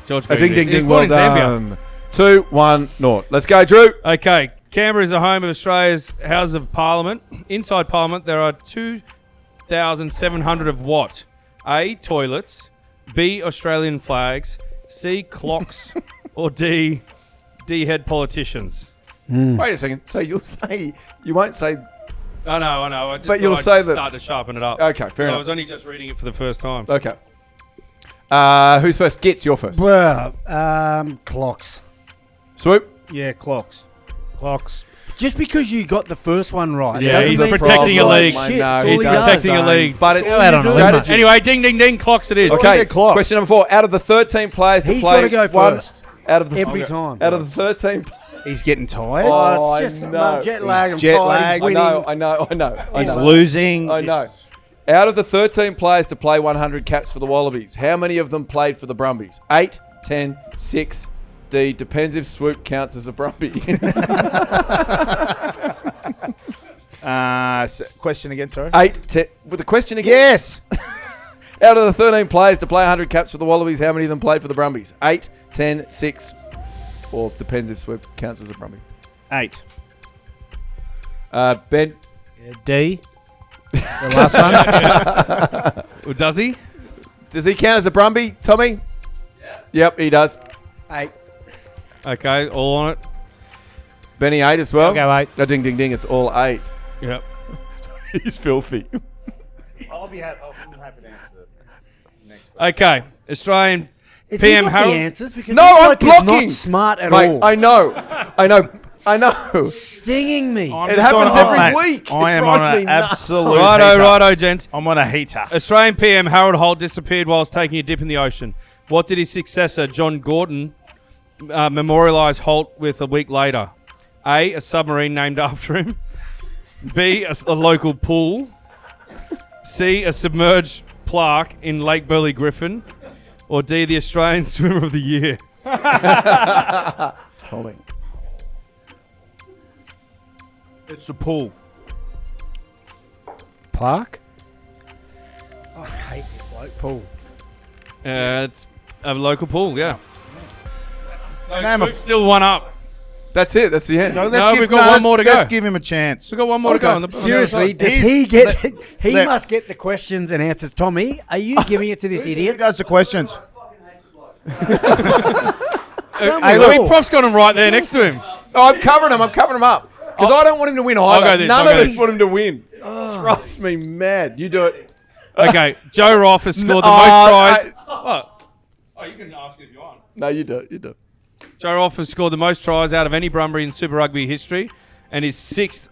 George Ding, Gregan. ding, He was ding. born Well in Zambia. done. 2-1 North. Let's go, Drew. Okay, Canberra is the home of Australia's House of Parliament. Inside Parliament, there are 2,700 of what? A, toilets. B, Australian flags. C, clocks. Or D, head politicians. Wait a second. So you won't say. I know. I just But you'll thought I'd say just that- start to sharpen it up. Okay, fair I enough. was only just reading it for the first time. Okay. Who's first? Gits, you're first. Well, clocks. Swoop. Yeah, clocks. Clocks. just because you got the first one right, Yeah, doesn't he's mean protecting a league. Shit, I know, that's all he's he does. protecting a league. But it's Go out on a limb, strategy. Anyway, ding, ding, ding. Clocks it is. Okay, it, clock? question number 4. Out of the 13 players to He's play, gotta go one first. out of the Every time. Out of the 13, He's getting tired. Oh, I it's just know. jet lag. I'm jet tired. lag. He's winning. I know. He's losing. I know. Out of the 13 players to play 100 caps for the Wallabies, how many of them played for the Brumbies? 8, 10, 6. D. Depends if Swoop counts as a Brumbie. Question again, sorry. 8, 10. With the question again? Yes. Out of the 13 players to play 100 caps for the Wallabies, how many of them played for the Brumbies? 8, 10, 6. Or depends if Swoop counts as a Brumbie. 8. Ben? D. The last one. Well, does he? Does he count as a Brumbie, Tommy? Yeah. Yep, he does. 8. Okay, all on it. Benny 8 as well. I'll go 8. Oh, ding, ding, ding. It's all 8. Yep. He's filthy. I'll be happy to answer the next Okay, Australian Is PM he got Harold. the answers? Because No, this I'm bloke is blocking. not smart at Mate, all. I know. Stinging me. It happens every week. I It am drives on me an nuts. absolute Righto, heater. righto, gents. I'm on a heater. Australian PM Harold Holt disappeared whilst taking a dip in the ocean. What did his successor, John Gordon, memorialise Holt with a week later? A. A submarine named after him. B. A local pool. C. A submerged plaque in Lake Burley Griffin. Or D. The Australian Swimmer of the Year. Tommy. It's the pool. Plaque. I hate this bloke, Paul. It's a local pool, yeah. So Name a- Swoop's still one up. That's it. That's the end. we've got one more to go. Let's give him a chance. We've got one more to go. On the Seriously, does He's- he get? He let- must get the questions and answers. Tommy, are you giving it to this Here idiot? goes the questions. Hey, look, Prof's got him right there next to him. Oh, I'm covering him up. Because I don't want him to win either. go this, None I'll of go us this. want him to win. Drives me mad. You do it. Okay, Joe Roff has scored the No, most tries. What? Oh, you can ask it if you want. No, you do it. You do it. Joe Roff has scored the most tries out of any Brumby in Super Rugby history and is 6th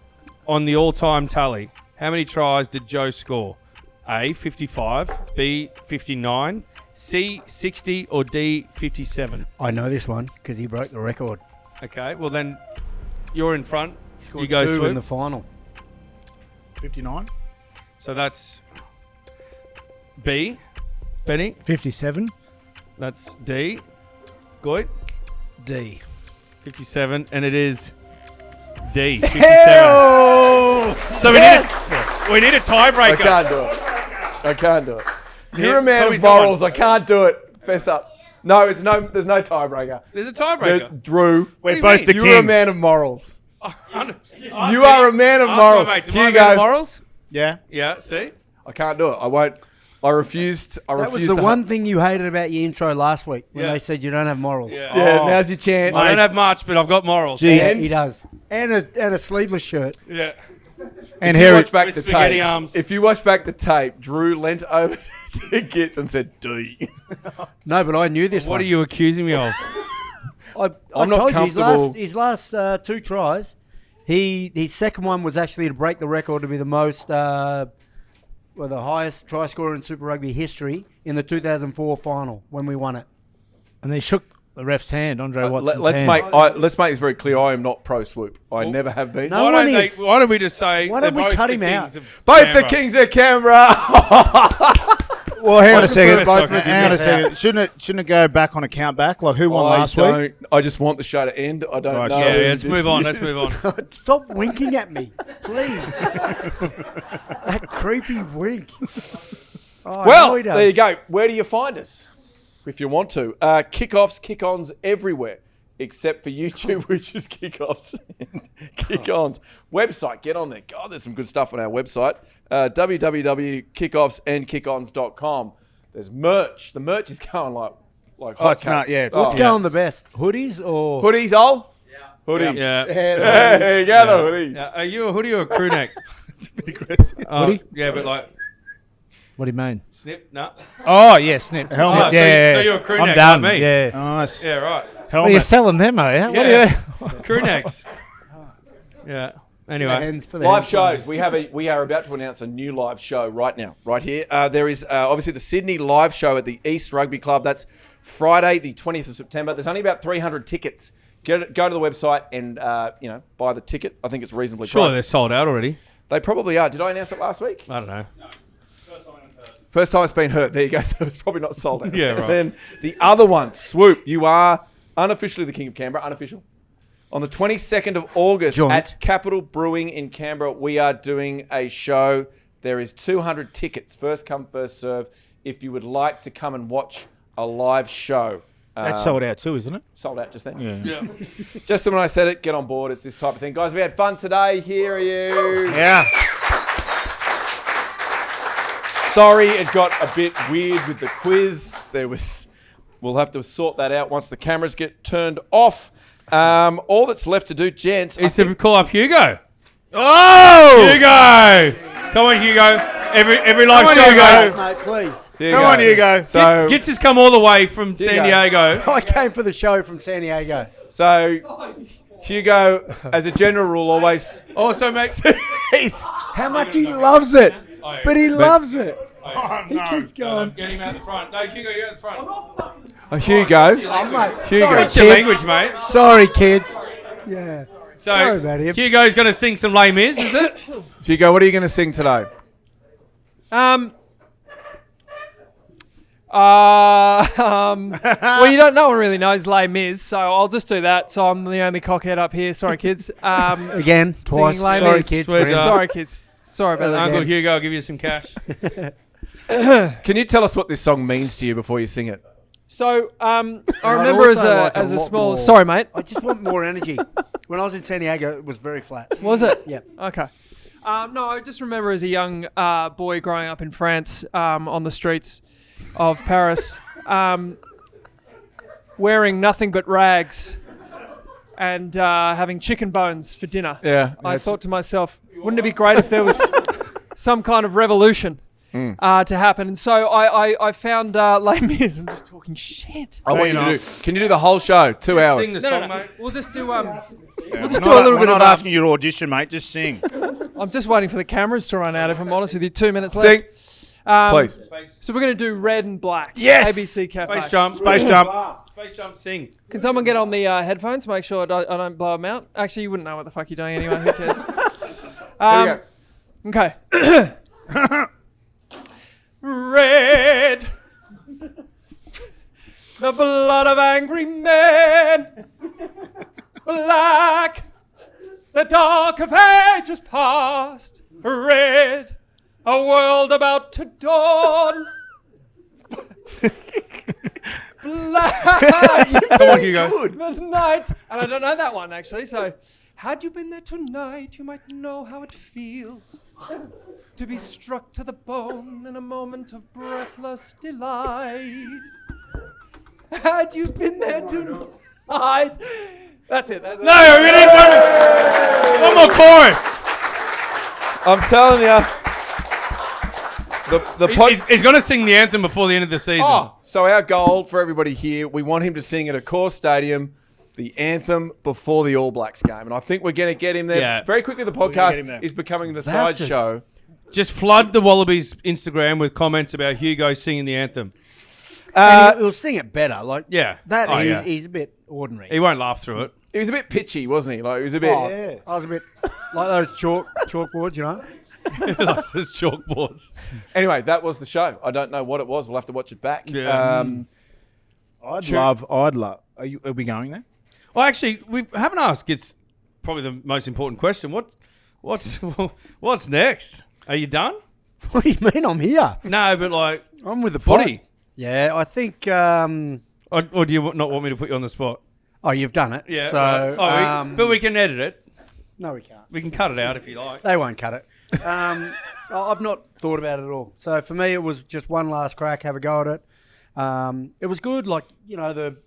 on the all-time tally. How many tries did Joe score? A, 55, B, 59, C, 60, or D, 57? I know this one because he broke the record. Okay, well then you're in front. Scored You go, 2 in Swoop. the final. 59. So that's B. Benny, 57. that's D. Goit, D. 57, and it is D, 57. So we need a I tiebreaker. can't do it. You're Yeah, a man Tommy's of got morals. I can't do it. Fess up. No, there's no tiebreaker. There's a tiebreaker. Drew, do We're you both mean? the you're a kings. man of morals. You You are a man of morals. Here Hugo. morals? Yeah. Yeah, see? I can't do it. I won't. I refused. That was the one thing you hated about your intro last week when Yeah. they said you don't have morals. Yeah. Yeah, Oh. now's your chance. I don't have much, but I've got morals. Gee. Yeah, And- he does. And a sleeveless shirt. Yeah. And If you Harry. watch back With the spaghetti tape, arms. if you watch back the tape, Drew leant over to Gits and said D. No, but I knew this What one. are you accusing me of? I I'm not told you comfortable. his last 2 tries. His second one was actually to break the record to be the most, the highest try scorer in Super Rugby history in the 2004 final when we won it. And they shook the ref's hand, Andre Watson's Let's hand. let's make this very clear. I am not pro Swoop. I never have been. No Why one don't, is. why don't we just say Why they're don't we both cut the him kings out? of Both Canberra. the kings of Canberra. Well, hang on a I second. prefer both of us Hang on a to second. Shouldn't it go back on a count back? Like who won last week? I just want the show to end. I don't Right, know. Yeah, who let's this move on. is. Let's move on. Stop winking at me, please. That creepy wink. Oh, I know Well, he does. there you go. Where do you find us? If you want to. Kickoffs, kick-ons everywhere. Except for YouTube, which is kickoffs and kick-ons. Website, get on there. God, there's some good stuff on our website. www.kickoffsandkickons.com. There's merch. The merch is going like Oh, it's hotcakes. not. Yeah. It's, What's Oh. going the best? Hoodies or Hoodies, Ol? Hoodies. Yeah. There you go, the hoodies. Yeah, are you a hoodie or a crew neck? it's a bit aggressive. Oh, yeah, but like What do you mean? snip, no. Oh, yeah, snip. Helmet. Oh, so yeah, you're a crew I'm neck done. like me. Yeah. Nice. Yeah, right. Well, you're Helmet. selling them, are you? What Yeah. are you? Crew necks. Yeah. Anyway. Live shows. We are about to announce a new live show right now, right here. There is obviously the Sydney live show at the East Rugby Club. That's Friday, the 20th of September. There's only about 300 tickets. Go to the website and buy the ticket. I think it's reasonably Sure, priced. they're sold out already. They probably are. Did I announce it last week? I don't know. First time it's been hurt. There you go. It was probably not sold out. Yeah, right. Then the other one, Swoop. You are unofficially the King of Canberra. Unofficial. On the 22nd of August at Capital Brewing in Canberra, we are doing a show. There is 200 tickets. First come, first serve. If you would like to come and watch a live show. That's sold out too, isn't it? Sold out just then. Yeah. Just when I said it, get on board. It's this type of thing. Guys, we had fun today. Here are you. Yeah. Sorry it got a bit weird with the quiz. We'll have to sort that out once the cameras get turned off. All that's left to do, gents, Is to call up Hugo. Oh! Hugo! Come on, Hugo. Every live Come on, show, Hugo. mate. Mate, please. Come on, Hugo. So, Gits has come all the way from San Diego. I came for the show from San Diego. so Hugo, as a general rule, always Also, mate. How much he loves it. But he loves it. Oh, He keeps going. Get him out the front. No, Hugo, you're out the front. Hugo. Mate, Hugo. sorry, What's your kids. language, mate? Sorry, kids. Yeah. So, Sorry about him. Hugo's going to sing some Les Mis, is it? Hugo, what are you going to sing today? Well, you don't. No one really knows Les Mis, so I'll just do that. So I'm the only cockhead up here. Sorry, kids. Again, twice. Singing Les Sorry, Mis. kids. Swear jar. Sorry, kids. Sorry about that. Uncle Again. Hugo, I'll give you some cash. Can you tell us what this song means to you before you sing it? So I I'd remember as also a like a as a lot small. more. Sorry, mate. I just want more energy. When I was in San Diego, it was very flat. Was it? Yeah. Okay. No, I just remember as a young boy growing up in France on the streets of Paris, wearing nothing but rags and having chicken bones for dinner. Yeah. I thought to myself, wouldn't it be great if there was some kind of revolution to happen? And so I found Les Mis. I'm just talking shit. I want you to do. Can you do the whole show? 2 hours. Sing the No, song, no, no. mate. We'll just do. We'll just do a little bit We're of. not asking you to audition, mate. Just sing. I'm just waiting for the cameras to run out. If I'm honest with you, 2 minutes left. Sing, Please. please. So we're going to do Red and Black. Yes! ABC Cafe. Space jump. Space jump. Space jump, sing. Can someone get on the headphones? Make sure I don't blow them out. Actually, you wouldn't know what the fuck you're doing anyway. Who cares? There you go. Okay. Red. The blood of angry men. Black. The dark of ages past. Red. A world about to dawn. Black. Come on, Hugo. The night. And I don't know that one, actually. So, had you been there tonight, you might know how it feels to be struck to the bone in a moment of breathless delight. Had you been there tonight. That's it. No, we're going to one more chorus. I'm telling you. He's going to sing the anthem before the end of the season. Oh, so our goal for everybody here, we want him to sing at a core stadium the anthem before the All Blacks game. And I think we're going to get him there. Yeah. Very quickly, the get him podcast there. is becoming the That's sideshow. Just flood the Wallabies Instagram with comments about Hugo singing the anthem. And he'll sing it better. Like Yeah. that. Oh, yeah. He's a bit ordinary. He won't laugh through it. He was a bit pitchy, wasn't he? Like, he was a bit... Oh, I was a bit like those chalkboards, you know. Like his chalkboards. Anyway, that was the show. I don't know what it was. We'll have to watch it back. Yeah. I'd love. Are we going there? Well, actually, we haven't asked. It's probably the most important question. What's next? Are you done? What do you mean? I'm here. No, but like I'm with the footy. pod. Yeah, I think. Or do you not want me to put you on the spot? Oh, you've done it. Yeah. So, right. But we can edit it. no, we can't. We can cut it out if you like. They won't cut it. I've not thought about it at all. So for me, it was just one last crack, have a go at it. It was good, like, you know, the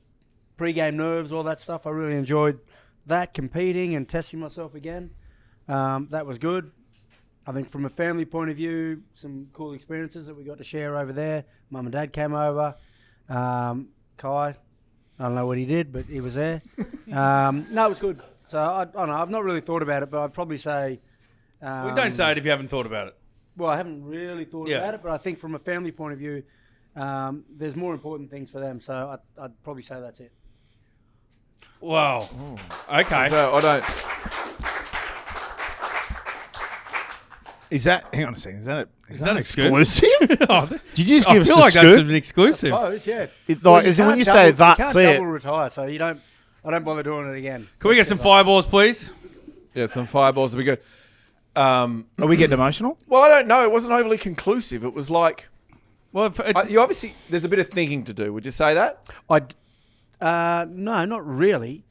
pre-game nerves, all that stuff. I really enjoyed that, competing and testing myself again. That was good. I think from a family point of view, some cool experiences that we got to share over there. Mum and Dad came over. Kai, I don't know what he did, but he was there. No, it was good. So I don't know. I've not really thought about it, but I'd probably say. We don't say it if you haven't thought about it. Well, I haven't really thought Yeah. about it, but I think from a family point of view, there's more important things for them. So I'd probably say that's it. Wow. Okay. So I don't. Is that? Hang on a second. Is that that a scoop? exclusive? Oh, Did you just I give us feel a like that's scoop? an exclusive. Oh, yeah. Is it when you say that? You can't Say it. double retire, so you don't. I don't bother doing it again. Can we get some fireballs, please? Yeah, some fireballs would be good. Are we getting emotional? Well, I don't know. It wasn't overly conclusive. It was like Well, it's, you obviously there's a bit of thinking to do. Would you say that? No, not really.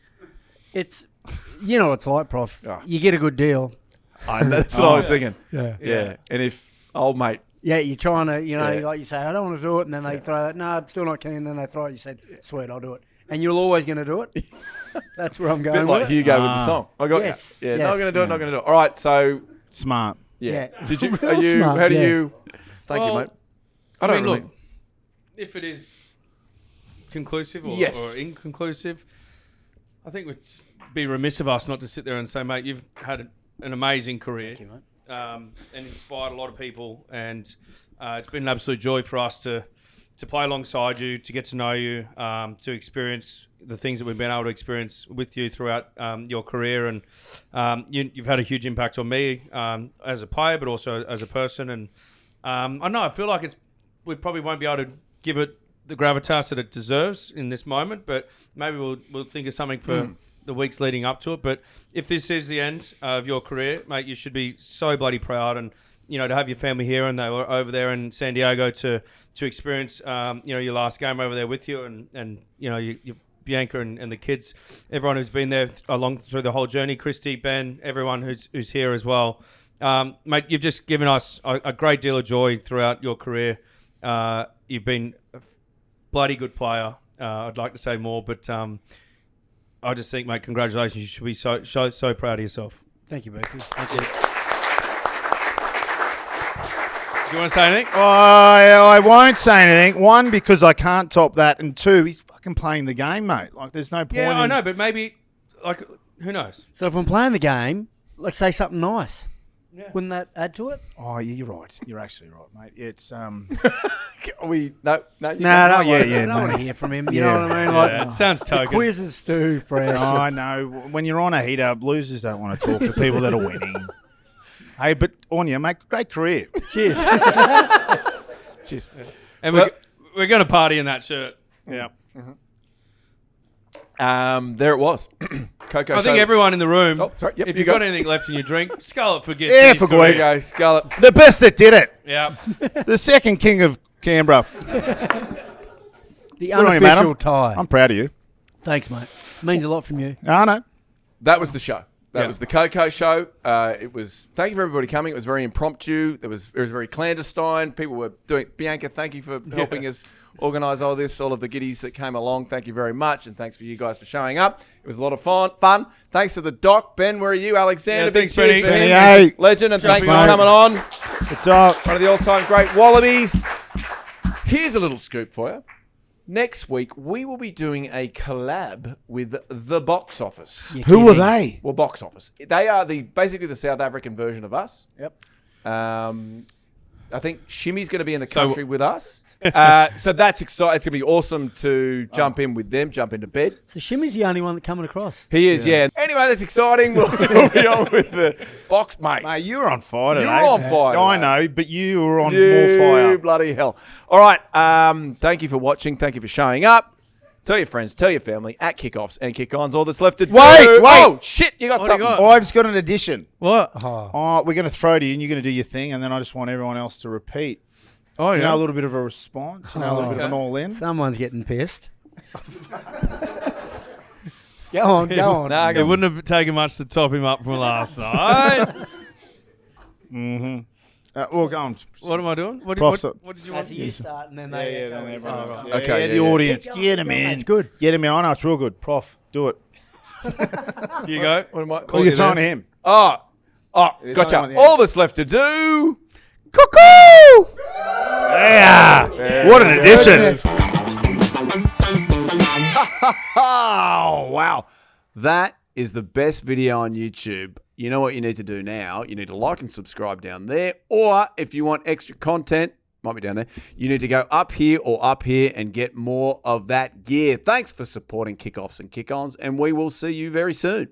It's you know what it's like, Prof. Oh. You get a good deal. That's what I was thinking. Yeah. Yeah. And if old mate, Yeah, you're trying to, Yeah. like you say, I don't want to do it, and then they throw that. No, I'm still not keen. And then they throw it. You said, sweet, I'll do it, and you're always going to do it. That's where I'm bit going. like with it. Hugo with the song. I got Yes, you. Yeah, yes. not going to do it. Not going to do it. All right. So Smart. yeah. Yeah. Did you? Real Are you? smart, How do yeah. you? Thank you, Well, mate. I don't really. look, if it is conclusive or, Yes. or inconclusive, I think it'd be remiss of us not to sit there and say, mate, you've had an amazing career. Thank you, mate. And inspired a lot of people, and it's been an absolute joy for us to play alongside you, to get to know you, to experience the things that we've been able to experience with you throughout your career, and you've had a huge impact on me as a player, but also as a person. And I feel like we probably won't be able to give it the gravitas that it deserves in this moment, but maybe we'll think of something for the weeks leading up to it. But if this is the end of your career, mate, you should be so bloody proud, and to have your family here, and they were over there in San Diego to experience your last game over there with you, and your Bianca and the kids, everyone who's been there along through the whole journey, Christy, Ben, everyone who's here as well. Mate, you've just given us a great deal of joy throughout your career. You've been a bloody good player. I'd like to say more, but I just think, mate, congratulations. You should be so proud of yourself. Thank you, Berkeley. Thank you. Do you want to say anything? I won't say anything. One, because I can't top that, and two, he's fucking playing the game, mate. Like, there's no point. Yeah, I in- know, but maybe, who knows? So if I'm playing the game, let's say something nice. Yeah. Wouldn't that add to it? Oh, yeah, you're right. You're actually right, mate. It's No. No, yeah, I yeah, don't want mate. to hear from him. You Yeah. know what I mean? Yeah, Like it sounds the token. quiz is too fresh. Oh, I It's- know. When you're on a heater, losers don't want to talk to people that are winning. Hey, but on you, mate, great career. Cheers. Cheers. And Well- we're going to party in that shirt. Yeah. There it was. KOKO I Show. think everyone in the room, Oh, sorry. Yep, if you you've go. got anything left in your drink, scull it for Gits. Yeah, in his for career. There you go, Scarlett. The best that did it. Yeah. The second King of Canberra. The on you, unofficial madam. tie. I'm proud of you. Thanks, mate. Means a lot from you. I know. That was the show. That Yeah. was the KOKO Show. It was. Thank you for everybody coming. It was very impromptu. It was very clandestine. People were doing. Bianca, thank you for helping us organise all this. All of the giddies that came along. Thank you very much, and thanks for you guys for showing up. It was a lot of fun. Thanks to the doc. Ben, where are you? Alexander, Yeah, big thanks, cheers Benny. for him. Benny, hey. Legend, and thanks for mate. coming on. The dog. One of the all-time great Wallabies. Here's a little scoop for you. Next week, we will be doing a collab with the Box Office. You're Who were kidding. they? Well, Box Office. They are basically the South African version of us. Yep. I think Shimmy's going to be in the So- country with us. So that's exciting. It's going to be awesome to jump in with them, jump into bed. So Shimmy's the only one that's coming across. He is, yeah. Anyway, that's exciting. We'll be on with the Box, mate. Mate, you were on fire today. You were on fire I today. know, but you were on You more fire. bloody hell. All right. Thank you for watching. Thank you for showing up. Tell your friends, tell your family at kickoffs and kick-ons. All that's left to do. Wait. Oh, shit. You got What do you something. got? I've just got an addition. What? Oh, we're going to throw to you, and you're going to do your thing, and then I just want everyone else to repeat. Oh, You yeah. know, a little bit of a response, a little bit of an all-in. Someone's getting pissed. Go on, go on. Nah, It wouldn't have taken much to top him up from last night. Well, go on. What am I doing? What Prof, did you want? As you start and then Yeah, they... yeah, then everyone else. right. Yeah, Okay, yeah, yeah, the yeah. audience. Keep going, Get him keep going, in. it's good. Get him in. I know it's real good. Prof, do it. You go. What am I? Oh, you're talking to him. Oh, There's gotcha. only one All that's left to do. Cuckoo! Yeah. What an addition. Oh, wow. That is the best video on YouTube. You know what you need to do now? You need to like and subscribe down there. Or if you want extra content, might be down there, you need to go up here or up here and get more of that gear. Thanks for supporting Kickoffs and Kick-Ons, and we will see you very soon.